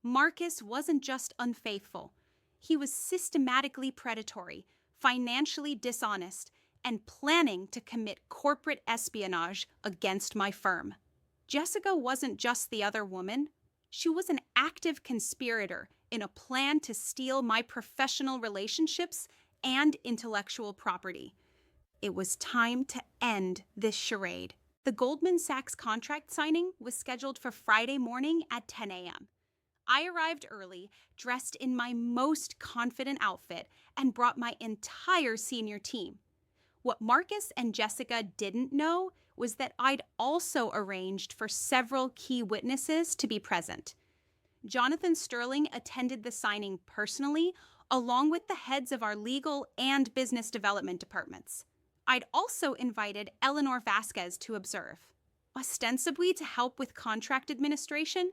Marcus wasn't just unfaithful. He was systematically predatory, financially dishonest, and planning to commit corporate espionage against my firm. Jessica wasn't just the other woman. She was an active conspirator in a plan to steal my professional relationships and intellectual property. It was time to end this charade. The Goldman Sachs contract signing was scheduled for Friday morning at 10 a.m. I arrived early, dressed in my most confident outfit, and brought my entire senior team. What Marcus and Jessica didn't know was that I'd also arranged for several key witnesses to be present. Jonathan Sterling attended the signing personally, along with the heads of our legal and business development departments. I'd also invited Eleanor Vasquez to observe, ostensibly to help with contract administration,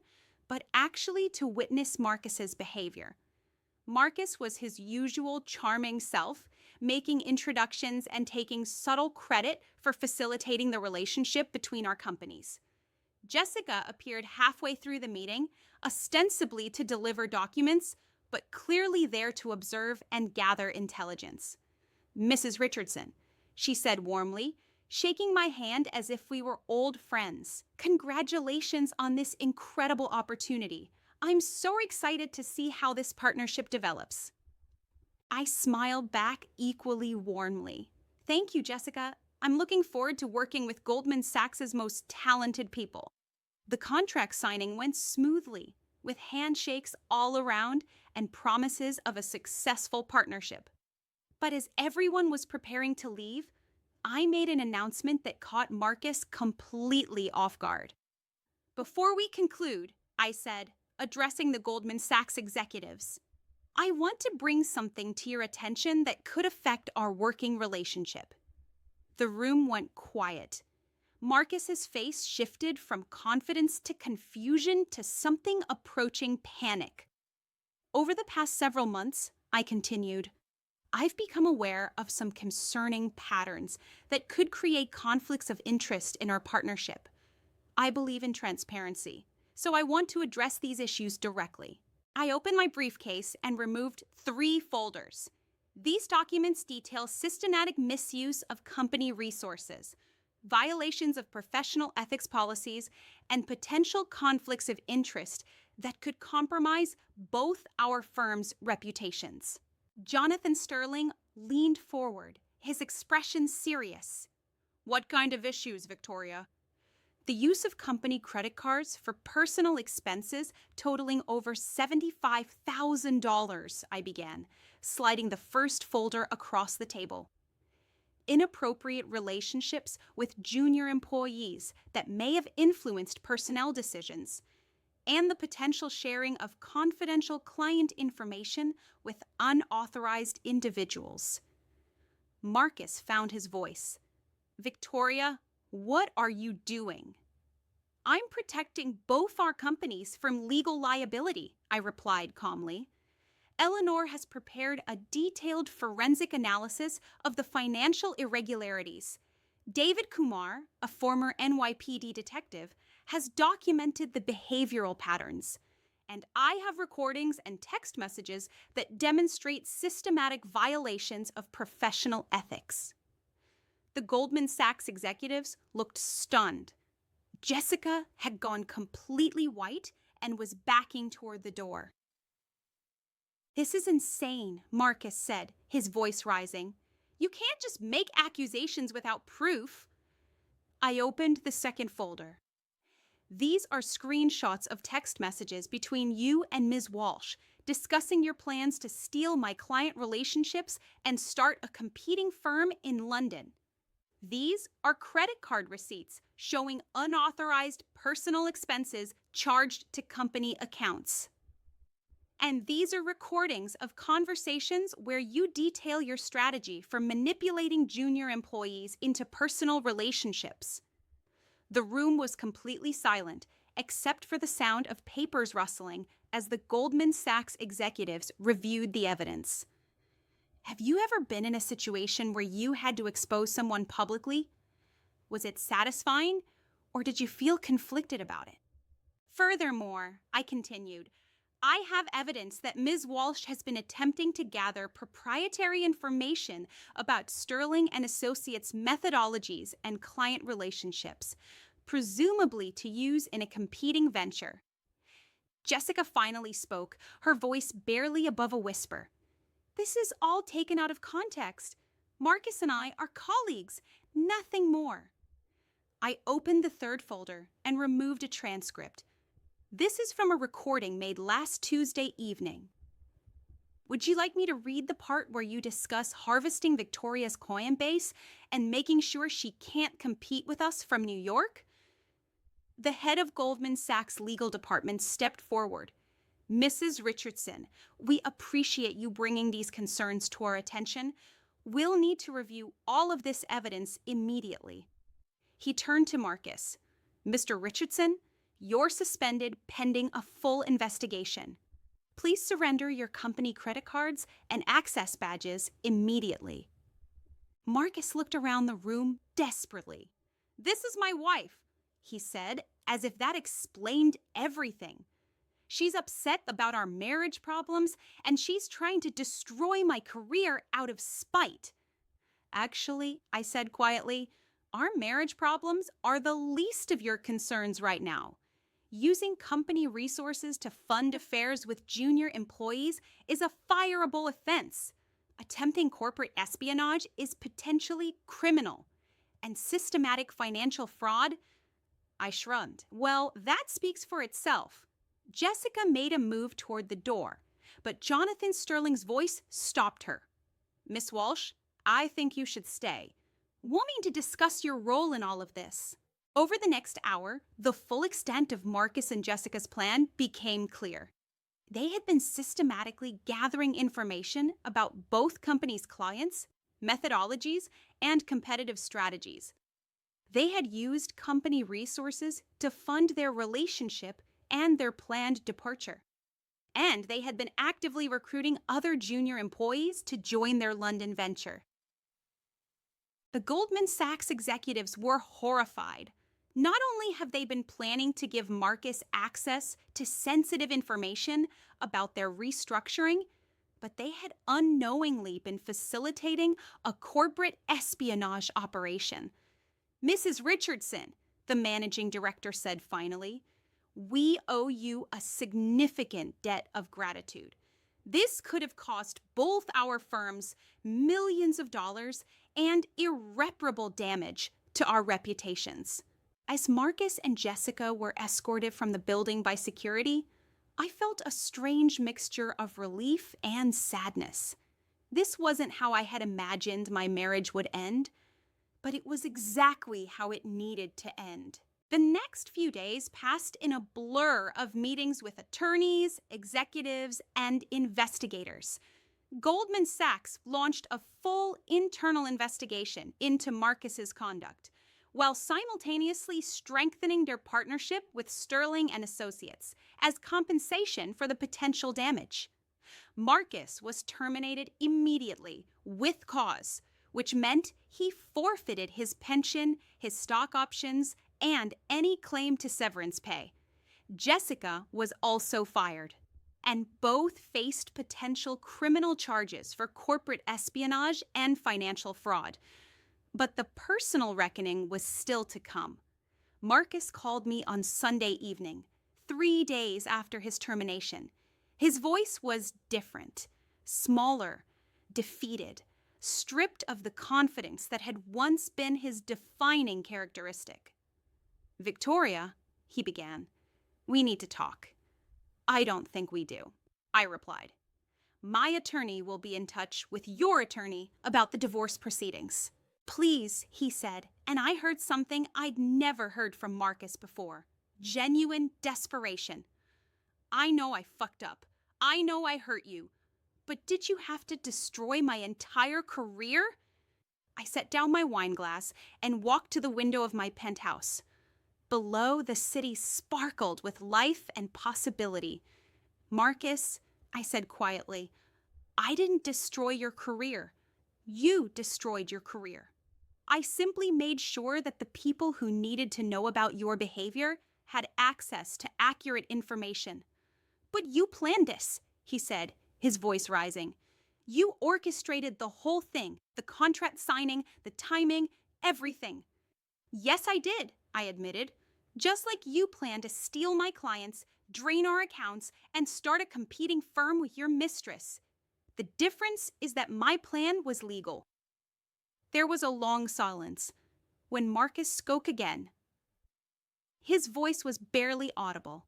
but actually to witness Marcus's behavior. Marcus was his usual charming self, making introductions and taking subtle credit for facilitating the relationship between our companies. Jessica appeared halfway through the meeting, ostensibly to deliver documents, but clearly there to observe and gather intelligence. Mrs. Richardson, she said warmly, shaking my hand as if we were old friends. Congratulations on this incredible opportunity. I'm so excited to see how this partnership develops. I smiled back equally warmly. Thank you, Jessica. I'm looking forward to working with Goldman Sachs' most talented people. The contract signing went smoothly, with handshakes all around and promises of a successful partnership. But as everyone was preparing to leave, I made an announcement that caught Marcus completely off guard. Before we conclude, I said, addressing the Goldman Sachs executives, I want to bring something to your attention that could affect our working relationship. The room went quiet. Marcus's face shifted from confidence to confusion to something approaching panic. Over the past several months, I continued, I've become aware of some concerning patterns that could create conflicts of interest in our partnership. I believe in transparency, so I want to address these issues directly. I opened my briefcase and removed 3 folders. These documents detail systematic misuse of company resources, violations of professional ethics policies, and potential conflicts of interest that could compromise both our firms' reputations. Jonathan Sterling leaned forward, his expression serious. What kind of issues, Victoria? The use of company credit cards for personal expenses totaling over $75,000, I began, sliding the first folder across the table. Inappropriate relationships with junior employees that may have influenced personnel decisions, and the potential sharing of confidential client information with unauthorized individuals. Marcus found his voice. Victoria, what are you doing? I'm protecting both our companies from legal liability, I replied calmly. Eleanor has prepared a detailed forensic analysis of the financial irregularities. David Kumar, a former NYPD detective, has documented the behavioral patterns, and I have recordings and text messages that demonstrate systematic violations of professional ethics. The Goldman Sachs executives looked stunned. Jessica had gone completely white and was backing toward the door. "This is insane," Marcus said, his voice rising. "You can't just make accusations without proof." I opened the second folder. "These are screenshots of text messages between you and Ms. Walsh discussing your plans to steal my client relationships and start a competing firm in London. These are credit card receipts showing unauthorized personal expenses charged to company accounts. And these are recordings of conversations where you detail your strategy for manipulating junior employees into personal relationships." The room was completely silent, except for the sound of papers rustling as the Goldman Sachs executives reviewed the evidence. Have you ever been in a situation where you had to expose someone publicly? Was it satisfying, or did you feel conflicted about it? Furthermore, I continued, I have evidence that Ms. Walsh has been attempting to gather proprietary information about Sterling and Associates' methodologies and client relationships, presumably to use in a competing venture. Jessica finally spoke, her voice barely above a whisper. "This is all taken out of context. Marcus and I are colleagues, nothing more." I opened the third folder and removed a transcript. This is from a recording made last Tuesday evening. "Would you like me to read the part where you discuss harvesting Victoria's client base and making sure she can't compete with us from New York?" The head of Goldman Sachs' legal department stepped forward. "Mrs. Richardson, we appreciate you bringing these concerns to our attention. We'll need to review all of this evidence immediately." He turned to Marcus. "Mr. Richardson, you're suspended pending a full investigation. Please surrender your company credit cards and access badges immediately." Marcus looked around the room desperately. "This is my wife," he said, as if that explained everything. "She's upset about our marriage problems, and she's trying to destroy my career out of spite." "Actually," I said quietly, "our marriage problems are the least of your concerns right now. Using company resources to fund affairs with junior employees is a fireable offense. Attempting corporate espionage is potentially criminal. And systematic financial fraud?" I shrugged. "Well, that speaks for itself." Jessica made a move toward the door, but Jonathan Sterling's voice stopped her. "Miss Walsh, I think you should stay. We'll need to discuss your role in all of this." Over the next hour, the full extent of Marcus and Jessica's plan became clear. They had been systematically gathering information about both companies' clients, methodologies, and competitive strategies. They had used company resources to fund their relationship and their planned departure. And they had been actively recruiting other junior employees to join their London venture. The Goldman Sachs executives were horrified. Not only have they been planning to give Marcus access to sensitive information about their restructuring, but they had unknowingly been facilitating a corporate espionage operation. "Mrs. Richardson," the managing director said finally, "we owe you a significant debt of gratitude. This could have cost both our firms millions of dollars and irreparable damage to our reputations." As Marcus and Jessica were escorted from the building by security, I felt a strange mixture of relief and sadness. This wasn't how I had imagined my marriage would end, but it was exactly how it needed to end. The next few days passed in a blur of meetings with attorneys, executives, and investigators. Goldman Sachs launched a full internal investigation into Marcus's conduct, while simultaneously strengthening their partnership with Sterling and Associates as compensation for the potential damage. Marcus was terminated immediately with cause, which meant he forfeited his pension, his stock options, and any claim to severance pay. Jessica was also fired, and both faced potential criminal charges for corporate espionage and financial fraud. But the personal reckoning was still to come. Marcus called me on Sunday evening, 3 days after his termination. His voice was different, smaller, defeated, stripped of the confidence that had once been his defining characteristic. "Victoria," he began, "we need to talk." "I don't think we do," I replied. "My attorney will be in touch with your attorney about the divorce proceedings." "Please," he said, and I heard something I'd never heard from Marcus before. Genuine desperation. "I know I fucked up. I know I hurt you. But did you have to destroy my entire career?" I set down my wine glass and walked to the window of my penthouse. Below, the city sparkled with life and possibility. "Marcus," I said quietly, "I didn't destroy your career. You destroyed your career. I simply made sure that the people who needed to know about your behavior had access to accurate information." "But you planned this," he said, his voice rising. "You orchestrated the whole thing, the contract signing, the timing, everything." "Yes, I did," I admitted. "Just like you planned to steal my clients, drain our accounts, and start a competing firm with your mistress. The difference is that my plan was legal." There was a long silence. When Marcus spoke again, his voice was barely audible.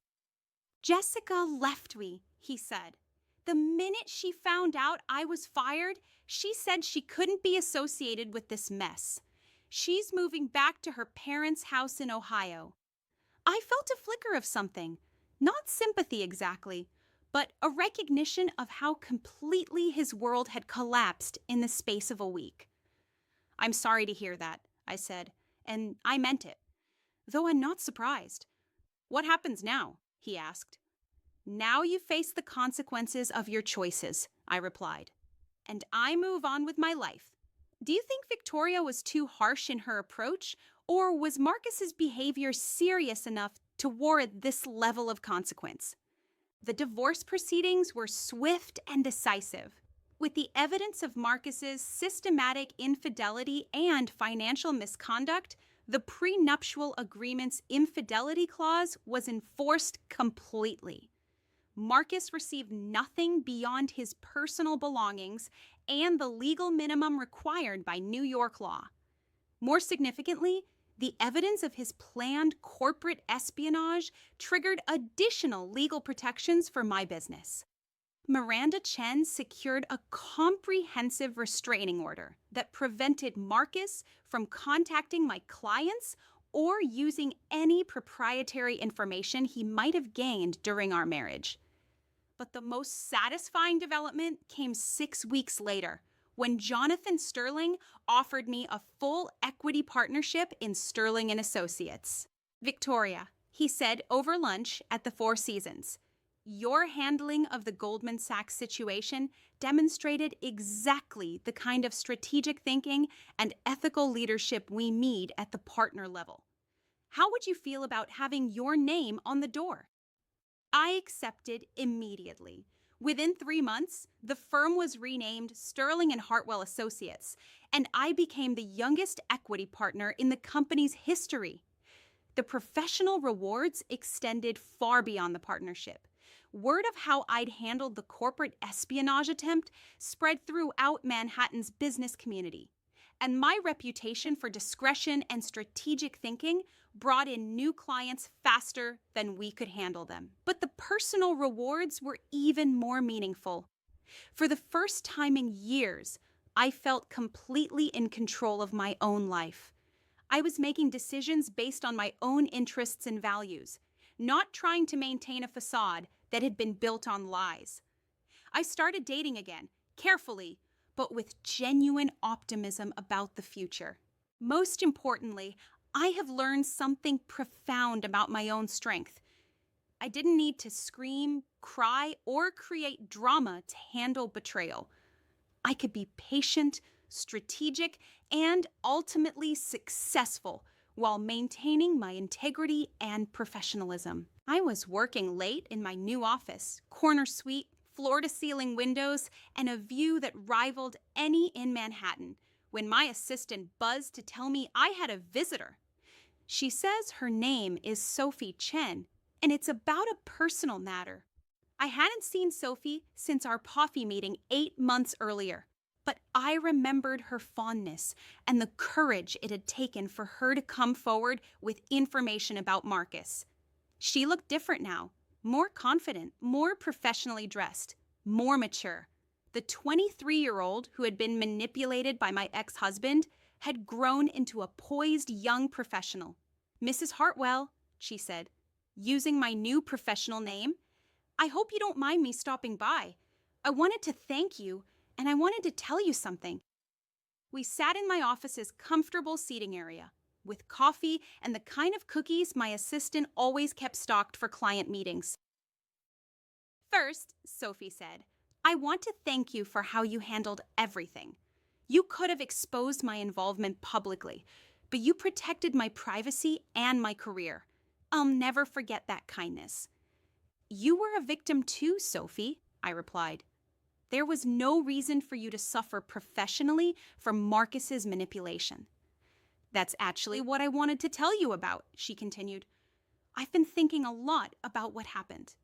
"Jessica left me," he said. "The minute she found out I was fired, she said she couldn't be associated with this mess. She's moving back to her parents' house in Ohio." I felt a flicker of something, not sympathy exactly, but a recognition of how completely his world had collapsed in the space of a week. "I'm sorry to hear that," I said, and I meant it, though I'm not surprised. "What happens now?" he asked. "Now you face the consequences of your choices," I replied, "and I move on with my life. Do you think Victoria was too harsh in her approach, or was Marcus's behavior serious enough to warrant this level of consequence?" The divorce proceedings were swift and decisive. With the evidence of Marcus's systematic infidelity and financial misconduct, the prenuptial agreement's infidelity clause was enforced completely. Marcus received nothing beyond his personal belongings and the legal minimum required by New York law. More significantly, the evidence of his planned corporate espionage triggered additional legal protections for my business. Miranda Chen secured a comprehensive restraining order that prevented Marcus from contacting my clients or using any proprietary information he might have gained during our marriage. But the most satisfying development came 6 weeks later, when Jonathan Sterling offered me a full equity partnership in Sterling & Associates. "Victoria," he said over lunch at the Four Seasons, "your handling of the Goldman Sachs situation demonstrated exactly the kind of strategic thinking and ethical leadership we need at the partner level. How would you feel about having your name on the door?" I accepted immediately. Within 3 months, the firm was renamed Sterling and Hartwell Associates, and I became the youngest equity partner in the company's history. The professional rewards extended far beyond the partnership. Word of how I'd handled the corporate espionage attempt spread throughout Manhattan's business community, and my reputation for discretion and strategic thinking brought in new clients faster than we could handle them. But the personal rewards were even more meaningful. For the first time in years, I felt completely in control of my own life. I was making decisions based on my own interests and values, not trying to maintain a facade that had been built on lies. I started dating again, carefully, but with genuine optimism about the future. Most importantly, I have learned something profound about my own strength. I didn't need to scream, cry, or create drama to handle betrayal. I could be patient, strategic, and ultimately successful while maintaining my integrity and professionalism. I was working late in my new office, corner suite, floor-to-ceiling windows, and a view that rivaled any in Manhattan, when my assistant buzzed to tell me I had a visitor. She says her name is Sophie Chen, and it's about a personal matter. I hadn't seen Sophie since our coffee meeting 8 months earlier, but I remembered her fondness and the courage it had taken for her to come forward with information about Marcus. She looked different now, more confident, more professionally dressed, more mature. The 23-year-old who had been manipulated by my ex-husband had grown into a poised young professional. "Mrs. Hartwell," she said, using my new professional name, "I hope you don't mind me stopping by. I wanted to thank you, and I wanted to tell you something." We sat in my office's comfortable seating area, with coffee and the kind of cookies my assistant always kept stocked for client meetings. "First," Sophie said, "I want to thank you for how you handled everything. You could have exposed my involvement publicly, but you protected my privacy and my career. I'll never forget that kindness." "You were a victim too, Sophie," I replied. "There was no reason for you to suffer professionally from Marcus's manipulation." "That's actually what I wanted to tell you about," she continued. "I've been thinking a lot about what happened,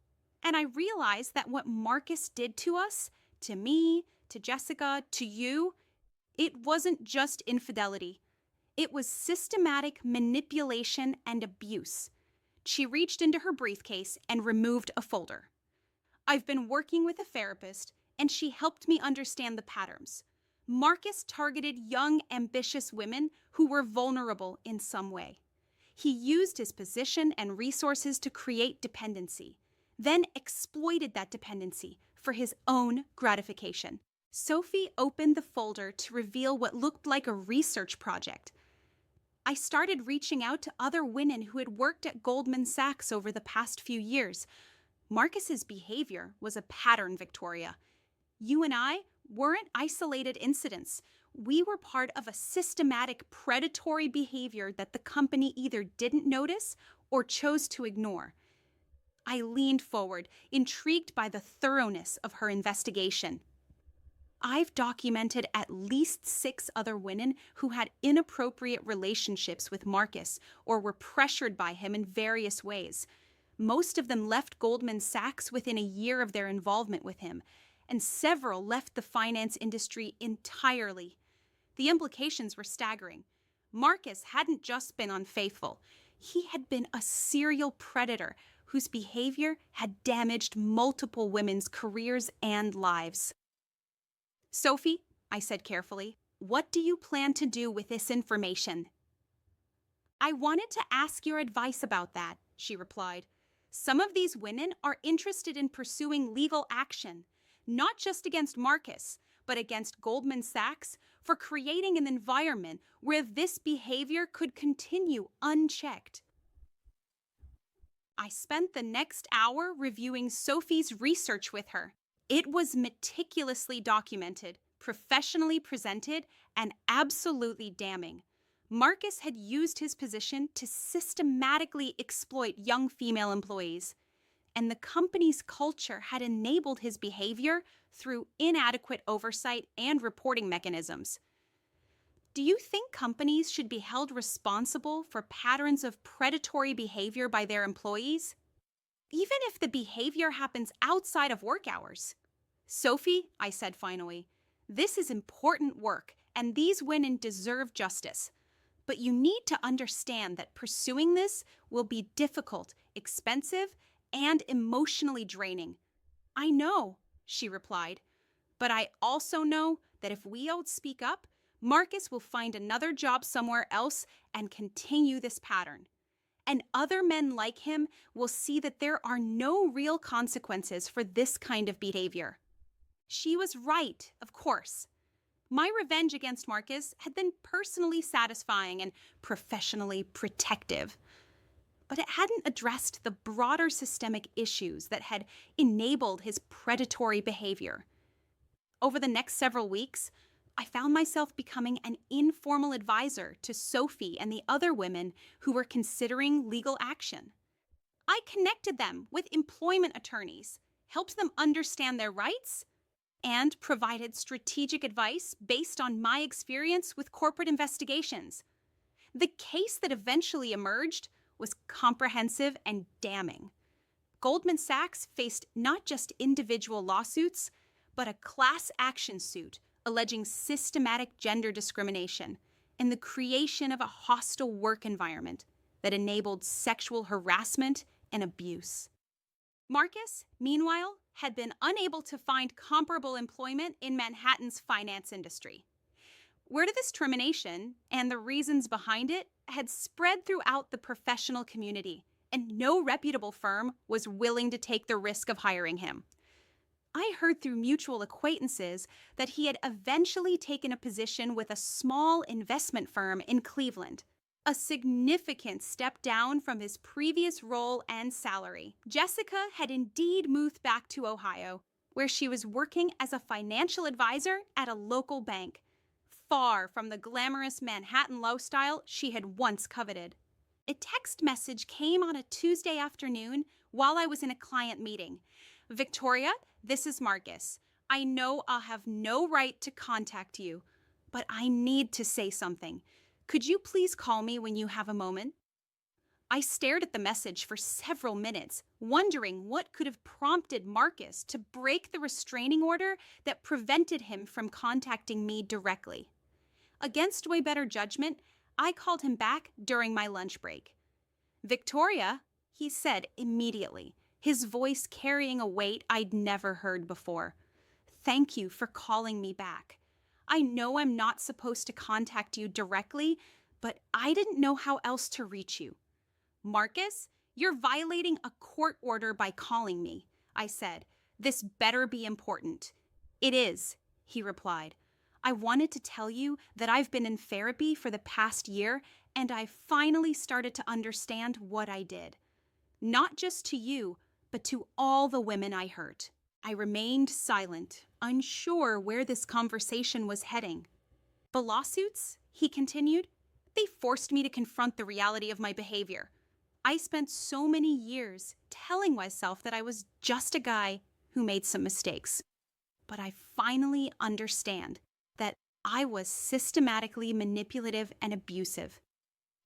and I realized that what Marcus did to us, to me, to Jessica, to you, it wasn't just infidelity. It was systematic manipulation and abuse." She reached into her briefcase and removed a folder. "I've been working with a therapist, and she helped me understand the patterns. Marcus targeted young, ambitious women who were vulnerable in some way. He used his position and resources to create dependency, then exploited that dependency for his own gratification." Sophie opened the folder to reveal what looked like a research project. "I started reaching out to other women who had worked at Goldman Sachs over the past few years. Marcus's behavior was a pattern, Victoria. You and I weren't isolated incidents. We were part of a systematic predatory behavior that the company either didn't notice or chose to ignore." I leaned forward, intrigued by the thoroughness of her investigation. "I've documented at least 6 other women who had inappropriate relationships with Marcus or were pressured by him in various ways. Most of them left Goldman Sachs within a year of their involvement with him, and several left the finance industry entirely. The implications were staggering. Marcus hadn't just been unfaithful. He had been a serial predator whose behavior had damaged multiple women's careers and lives." "Sophie," I said carefully, "what do you plan to do with this information?" "I wanted to ask your advice about that," she replied. "Some of these women are interested in pursuing legal action, not just against Marcus, but against Goldman Sachs for creating an environment where this behavior could continue unchecked." I spent the next hour reviewing Sophie's research with her. It was meticulously documented, professionally presented, and absolutely damning. Marcus had used his position to systematically exploit young female employees, and the company's culture had enabled his behavior through inadequate oversight and reporting mechanisms. "Do you think companies should be held responsible for patterns of predatory behavior by their employees, even if the behavior happens outside of work hours?" "Sophie," I said finally, "this is important work, and these women deserve justice. But you need to understand that pursuing this will be difficult, expensive, and emotionally draining." "I know," she replied, "but I also know that if we don't speak up, Marcus will find another job somewhere else and continue this pattern. And other men like him will see that there are no real consequences for this kind of behavior." She was right, of course. My revenge against Marcus had been personally satisfying and professionally protective, but it hadn't addressed the broader systemic issues that had enabled his predatory behavior. Over the next several weeks, I found myself becoming an informal advisor to Sophie and the other women who were considering legal action. I connected them with employment attorneys, helped them understand their rights, and provided strategic advice based on my experience with corporate investigations. The case that eventually emerged was comprehensive and damning. Goldman Sachs faced not just individual lawsuits, but a class action suit alleging systematic gender discrimination and the creation of a hostile work environment that enabled sexual harassment and abuse. Marcus, meanwhile, had been unable to find comparable employment in Manhattan's finance industry. Word of this termination and the reasons behind it had spread throughout the professional community, and no reputable firm was willing to take the risk of hiring him. I heard through mutual acquaintances that he had eventually taken a position with a small investment firm in Cleveland, a significant step down from his previous role and salary. Jessica had indeed moved back to Ohio, where she was working as a financial advisor at a local bank, far from the glamorous Manhattan lifestyle she had once coveted. A text message came on a Tuesday afternoon while I was in a client meeting. "Victoria, this is Marcus. I know I'll have no right to contact you, but I need to say something. Could you please call me when you have a moment?" I stared at the message for several minutes, wondering what could have prompted Marcus to break the restraining order that prevented him from contacting me directly. Against way better judgment, I called him back during my lunch break. "Victoria," he said immediately, his voice carrying a weight I'd never heard before. "Thank you for calling me back. I know I'm not supposed to contact you directly, but I didn't know how else to reach you." "Marcus, you're violating a court order by calling me," I said. "This better be important." "It is," he replied. "I wanted to tell you that I've been in therapy for the past year, and I finally started to understand what I did. Not just to you, but to all the women I hurt." I remained silent, unsure where this conversation was heading. "The lawsuits," he continued, "they forced me to confront the reality of my behavior. I spent so many years telling myself that I was just a guy who made some mistakes. But I finally understand that I was systematically manipulative and abusive."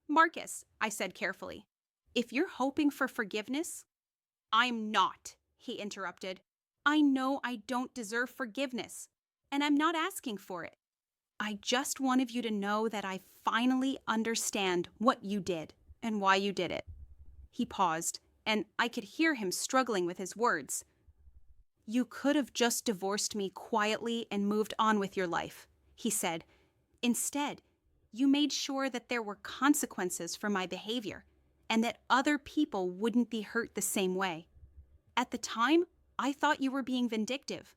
"Marcus," I said carefully, "if you're hoping for forgiveness—" "I'm not," he interrupted. "I know I don't deserve forgiveness, and I'm not asking for it. I just wanted you to know that I finally understand what you did and why you did it." He paused, and I could hear him struggling with his words. "You could have just divorced me quietly and moved on with your life," he said. "Instead, you made sure that there were consequences for my behavior and that other people wouldn't be hurt the same way. At the time, I thought you were being vindictive.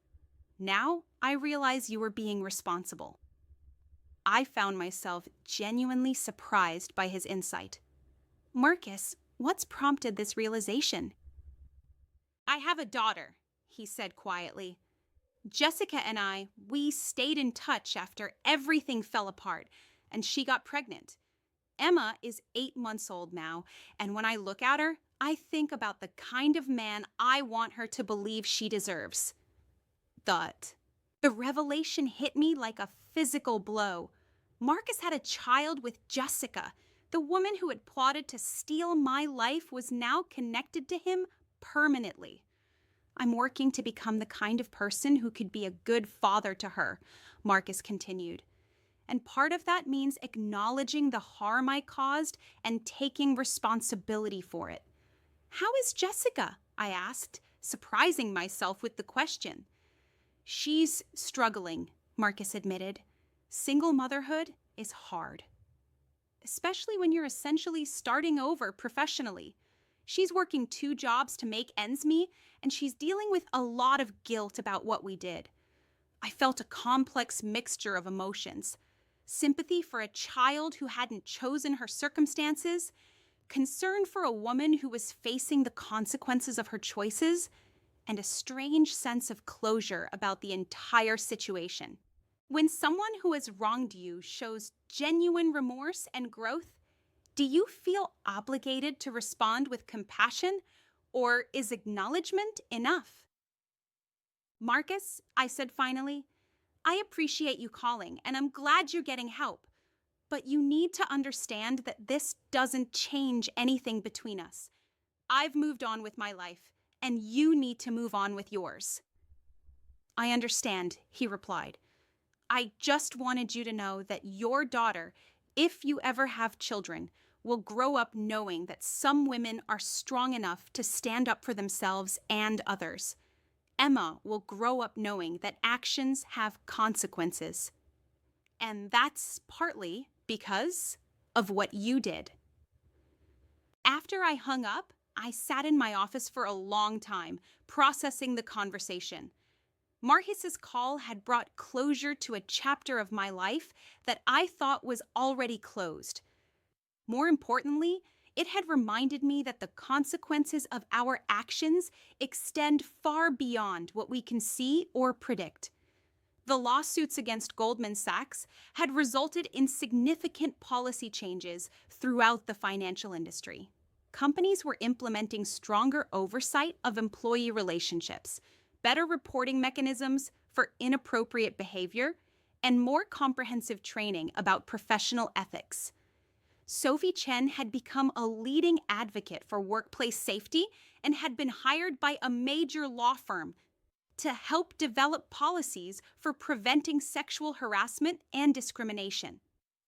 Now, I realize you were being responsible." I found myself genuinely surprised by his insight. "Marcus, what's prompted this realization?" "I have a daughter," he said quietly. "Jessica and we stayed in touch after everything fell apart, and she got pregnant. Emma is 8 months old now, and when I look at her, I think about the kind of man I want her to believe she deserves." The revelation hit me like a physical blow. Marcus had a child with Jessica. The woman who had plotted to steal my life was now connected to him permanently. "I'm working to become the kind of person who could be a good father to her," Marcus continued. "And part of that means acknowledging the harm I caused and taking responsibility for it." "How is Jessica?" I asked, surprising myself with the question. "She's struggling," Marcus admitted. "Single motherhood is hard, especially when you're essentially starting over professionally. She's working 2 jobs to make ends meet, and she's dealing with a lot of guilt about what we did." I felt a complex mixture of emotions: sympathy for a child who hadn't chosen her circumstances, concern for a woman who was facing the consequences of her choices, and a strange sense of closure about the entire situation. When someone who has wronged you shows genuine remorse and growth, do you feel obligated to respond with compassion, or is acknowledgement enough? Marcus, I said finally, I appreciate you calling, and I'm glad you're getting help. But you need to understand that this doesn't change anything between us. I've moved on with my life, and you need to move on with yours. I understand, he replied. I just wanted you to know that your daughter, if you ever have children, will grow up knowing that some women are strong enough to stand up for themselves and others. Emma will grow up knowing that actions have consequences. And that's partly because of what you did. After I hung up, I sat in my office for a long time, processing the conversation. Marcus's call had brought closure to a chapter of my life that I thought was already closed. More importantly, it had reminded me that the consequences of our actions extend far beyond what we can see or predict. The lawsuits against Goldman Sachs had resulted in significant policy changes throughout the financial industry. Companies were implementing stronger oversight of employee relationships, better reporting mechanisms for inappropriate behavior, and more comprehensive training about professional ethics. Sophie Chen had become a leading advocate for workplace safety and had been hired by a major law firm to help develop policies for preventing sexual harassment and discrimination.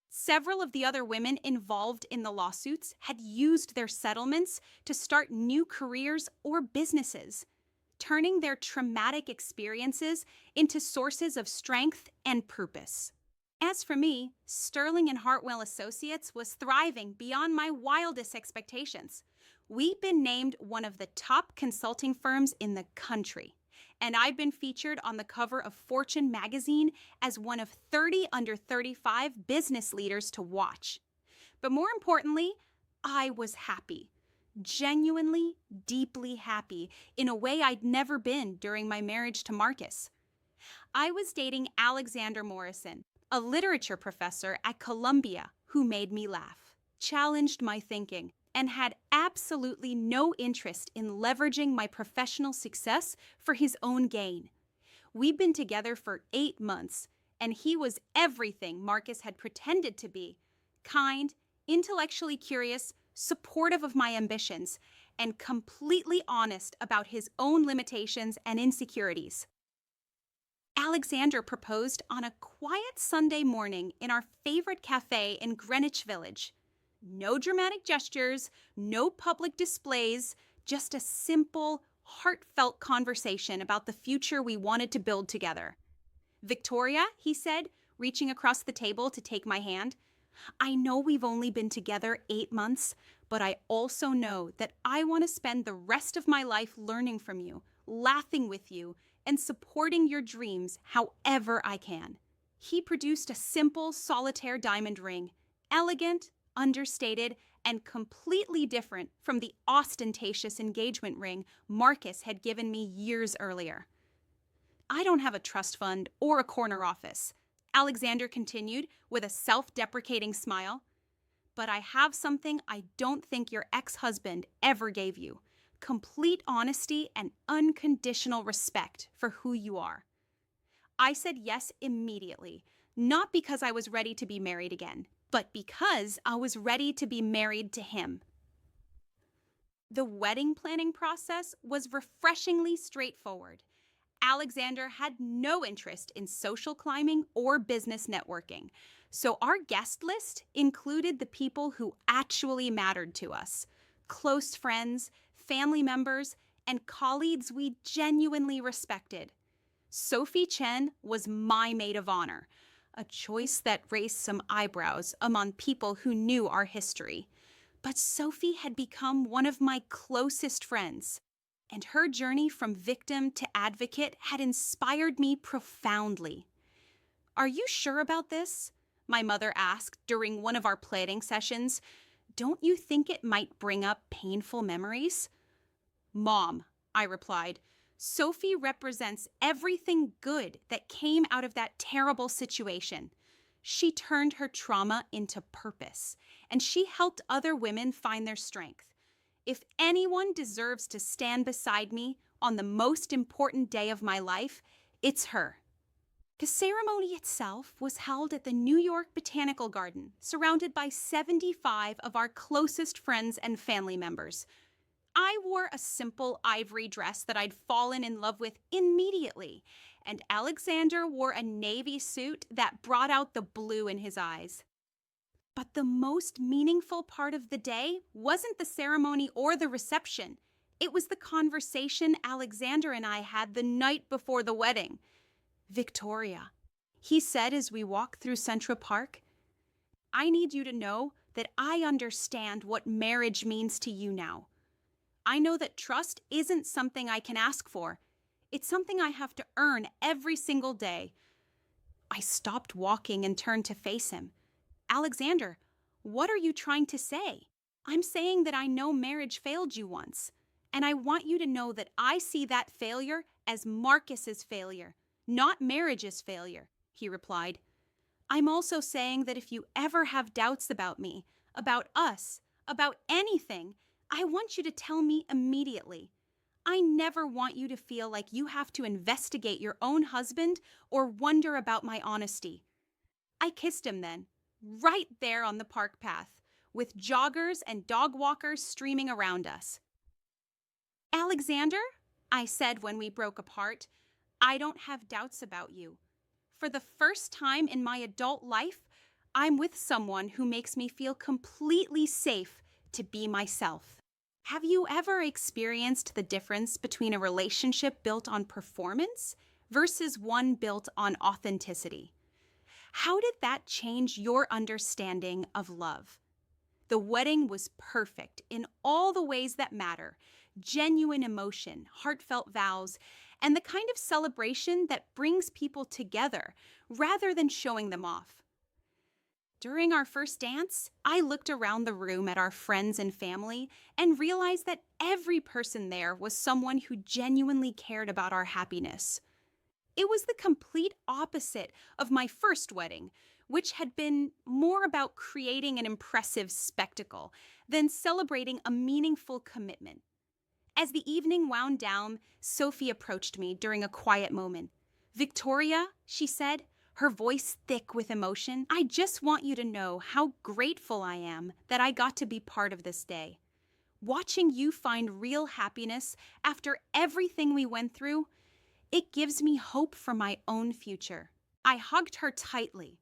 Several of the other women involved in the lawsuits had used their settlements to start new careers or businesses, turning their traumatic experiences into sources of strength and purpose. As for me, Sterling and Hartwell Associates was thriving beyond my wildest expectations. We'd been named one of the top consulting firms in the country, and I've been featured on the cover of Fortune magazine as one of 30 under 35 business leaders to watch. But more importantly, I was happy. Genuinely, deeply happy in a way I'd never been during my marriage to Marcus. I was dating Alexander Morrison, a literature professor at Columbia who made me laugh, challenged my thinking, and had absolutely no interest in leveraging my professional success for his own gain. We'd been together for 8 months, and he was everything Marcus had pretended to be: kind, intellectually curious, supportive of my ambitions, and completely honest about his own limitations and insecurities. Alexander proposed on a quiet Sunday morning in our favorite cafe in Greenwich Village. No dramatic gestures, no public displays, just a simple, heartfelt conversation about the future we wanted to build together. Victoria, he said, reaching across the table to take my hand, I know we've only been together 8 months, but I also know that I want to spend the rest of my life learning from you, laughing with you, and supporting your dreams however I can. He produced a simple solitaire diamond ring, elegant, understated, and completely different from the ostentatious engagement ring Marcus had given me years earlier. I don't have a trust fund or a corner office, Alexander continued with a self-deprecating smile, but I have something I don't think your ex-husband ever gave you: complete honesty and unconditional respect for who you are. I said yes immediately, not because I was ready to be married again, but because I was ready to be married to him. The wedding planning process was refreshingly straightforward. Alexander had no interest in social climbing or business networking, so our guest list included the people who actually mattered to us: close friends, family members, and colleagues we genuinely respected. Sophie Chen was my maid of honor, a choice that raised some eyebrows among people who knew our history. But Sophie had become one of my closest friends, and her journey from victim to advocate had inspired me profoundly. Are you sure about this? My mother asked during one of our planning sessions. Don't you think it might bring up painful memories? Mom, I replied, Sophie represents everything good that came out of that terrible situation. She turned her trauma into purpose, and she helped other women find their strength. If anyone deserves to stand beside me on the most important day of my life, it's her. The ceremony itself was held at the New York Botanical Garden, surrounded by 75 of our closest friends and family members. I wore a simple ivory dress that I'd fallen in love with immediately, and Alexander wore a navy suit that brought out the blue in his eyes. But the most meaningful part of the day wasn't the ceremony or the reception. It was the conversation Alexander and I had the night before the wedding. Victoria, he said as we walked through Central Park, I need you to know that I understand what marriage means to you now. I know that trust isn't something I can ask for. It's something I have to earn every single day. I stopped walking and turned to face him. Alexander, what are you trying to say? I'm saying that I know marriage failed you once, and I want you to know that I see that failure as Marcus's failure, not marriage's failure, he replied. I'm also saying that if you ever have doubts about me, about us, about anything, I want you to tell me immediately. I never want you to feel like you have to investigate your own husband or wonder about my honesty. I kissed him then, right there on the park path, with joggers and dog walkers streaming around us. Alexander, I said when we broke apart, I don't have doubts about you. For the first time in my adult life, I'm with someone who makes me feel completely safe to be myself. Have you ever experienced the difference between a relationship built on performance versus one built on authenticity? How did that change your understanding of love? The wedding was perfect in all the ways that matter: genuine emotion, heartfelt vows, and the kind of celebration that brings people together rather than showing them off. During our first dance, I looked around the room at our friends and family and realized that every person there was someone who genuinely cared about our happiness. It was the complete opposite of my first wedding, which had been more about creating an impressive spectacle than celebrating a meaningful commitment. As the evening wound down, Sophie approached me during a quiet moment. Victoria, she said, her voice thick with emotion, I just want you to know how grateful I am that I got to be part of this day. Watching you find real happiness after everything we went through, it gives me hope for my own future. I hugged her tightly.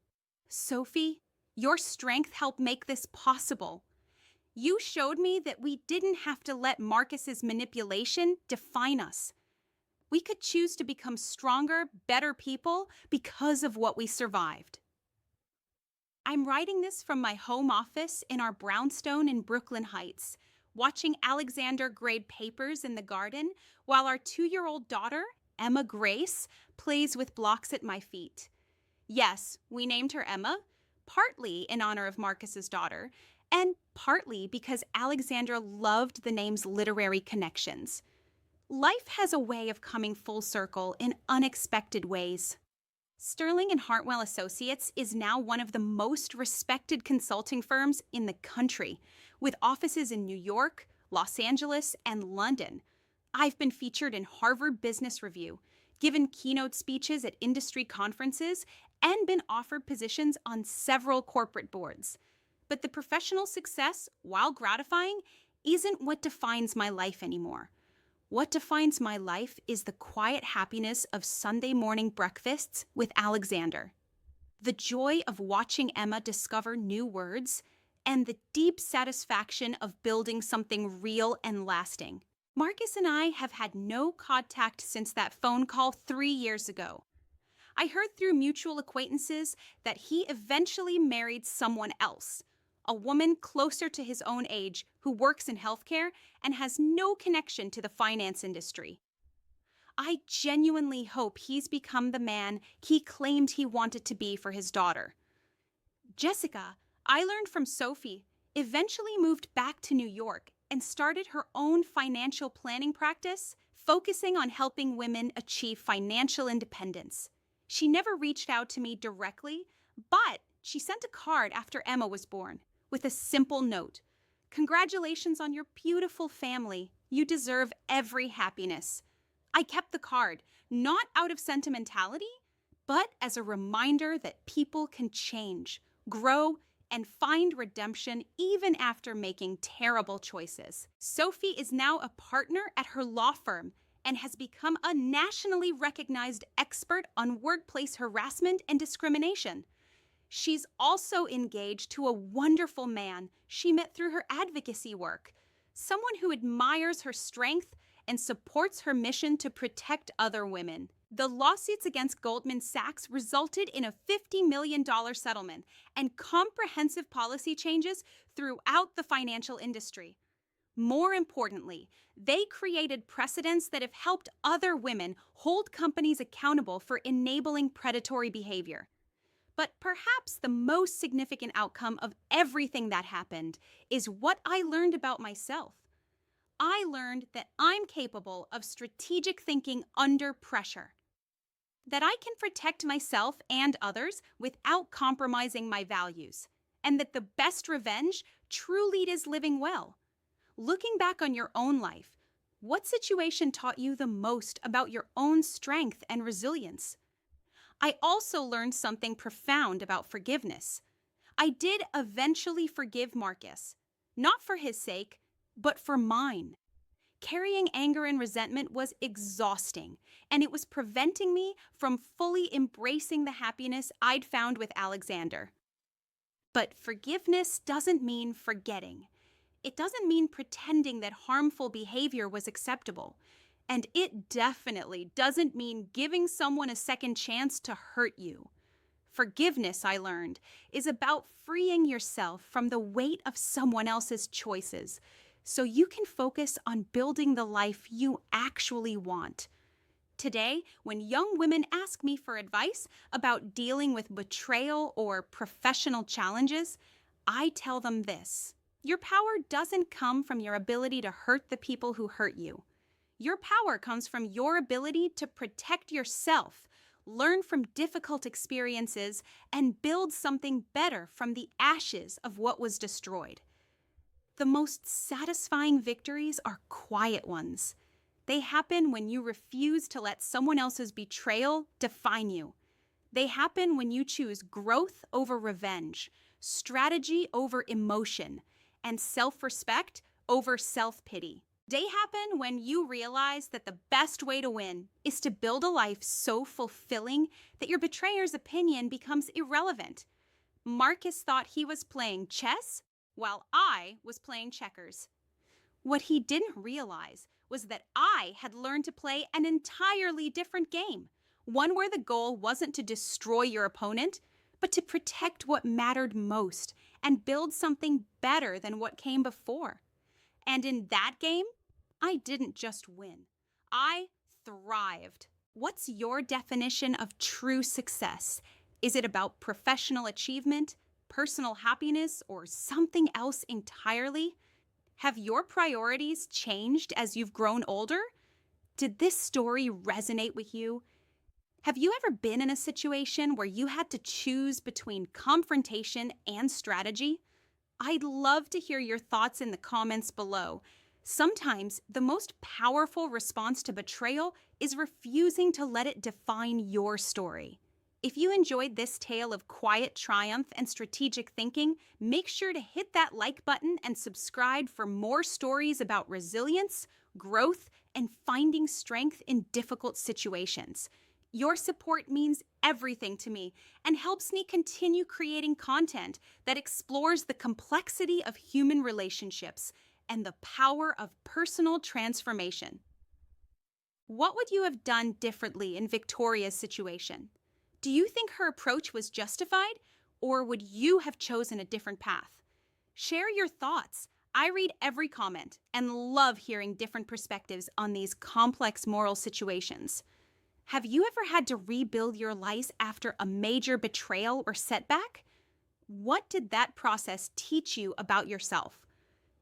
Sophie, your strength helped make this possible. You showed me that we didn't have to let Marcus's manipulation define us. We could choose to become stronger, better people because of what we survived. I'm writing this from my home office in our brownstone in Brooklyn Heights, watching Alexander grade papers in the garden while our 2-year-old daughter, Emma Grace, plays with blocks at my feet. Yes, we named her Emma, partly in honor of Marcus's daughter, and partly because Alexander loved the name's literary connections. Life has a way of coming full circle in unexpected ways. Sterling and Hartwell Associates is now one of the most respected consulting firms in the country, with offices in New York, Los Angeles, and London. I've been featured in Harvard Business Review, given keynote speeches at industry conferences, and been offered positions on several corporate boards. But the professional success, while gratifying, isn't what defines my life anymore. What defines my life is the quiet happiness of Sunday morning breakfasts with Alexander, the joy of watching Emma discover new words, and the deep satisfaction of building something real and lasting. Marcus and I have had no contact since that phone call 3 years ago. I heard through mutual acquaintances that he eventually married someone else, a woman closer to his own age who works in healthcare and has no connection to the finance industry. I genuinely hope he's become the man he claimed he wanted to be for his daughter. Jessica, I learned from Sophie, eventually moved back to New York and started her own financial planning practice, focusing on helping women achieve financial independence. She never reached out to me directly, but she sent a card after Emma was born with a simple note. Congratulations on your beautiful family. You deserve every happiness. I kept the card, not out of sentimentality, but as a reminder that people can change, grow, and find redemption even after making terrible choices. Sophie is now a partner at her law firm and has become a nationally recognized expert on workplace harassment and discrimination. She's also engaged to a wonderful man she met through her advocacy work, someone who admires her strength and supports her mission to protect other women. The lawsuits against Goldman Sachs resulted in a $50 million settlement and comprehensive policy changes throughout the financial industry. More importantly, they created precedents that have helped other women hold companies accountable for enabling predatory behavior. But perhaps the most significant outcome of everything that happened is what I learned about myself. I learned that I'm capable of strategic thinking under pressure, that I can protect myself and others without compromising my values, and that the best revenge truly is living well. Looking back on your own life, what situation taught you the most about your own strength and resilience? I also learned something profound about forgiveness. I did eventually forgive Marcus, not for his sake, but for mine. Carrying anger and resentment was exhausting, and it was preventing me from fully embracing the happiness I'd found with Alexander. But forgiveness doesn't mean forgetting. It doesn't mean pretending that harmful behavior was acceptable. And it definitely doesn't mean giving someone a second chance to hurt you. Forgiveness, I learned, is about freeing yourself from the weight of someone else's choices, so you can focus on building the life you actually want. Today, when young women ask me for advice about dealing with betrayal or professional challenges, I tell them this: your power doesn't come from your ability to hurt the people who hurt you. Your power comes from your ability to protect yourself, learn from difficult experiences, and build something better from the ashes of what was destroyed. The most satisfying victories are quiet ones. They happen when you refuse to let someone else's betrayal define you. They happen when you choose growth over revenge, strategy over emotion, and self-respect over self-pity. They happen when you realize that the best way to win is to build a life so fulfilling that your betrayer's opinion becomes irrelevant. Marcus thought he was playing chess while I was playing checkers. What he didn't realize was that I had learned to play an entirely different game, one where the goal wasn't to destroy your opponent, but to protect what mattered most and build something better than what came before. And in that game, I didn't just win. I thrived. What's your definition of true success? Is it about professional achievement, personal happiness, or something else entirely? Have your priorities changed as you've grown older? Did this story resonate with you? Have you ever been in a situation where you had to choose between confrontation and strategy? I'd love to hear your thoughts in the comments below. Sometimes the most powerful response to betrayal is refusing to let it define your story. If you enjoyed this tale of quiet triumph and strategic thinking, make sure to hit that like button and subscribe for more stories about resilience, growth, and finding strength in difficult situations. Your support means everything to me and helps me continue creating content that explores the complexity of human relationships and the power of personal transformation. What would you have done differently in Victoria's situation? Do you think her approach was justified, or would you have chosen a different path? Share your thoughts. I read every comment and love hearing different perspectives on these complex moral situations. Have you ever had to rebuild your life after a major betrayal or setback? What did that process teach you about yourself?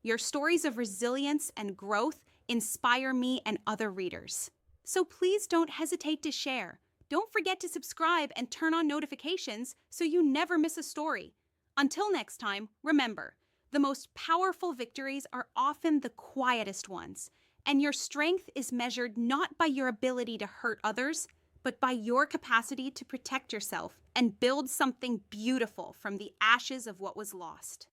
Your stories of resilience and growth inspire me and other readers. So please don't hesitate to share. Don't forget to subscribe and turn on notifications so you never miss a story. Until next time, remember, the most powerful victories are often the quietest ones, And your strength is measured not by your ability to hurt others, but by your capacity to protect yourself and build something beautiful from the ashes of what was lost.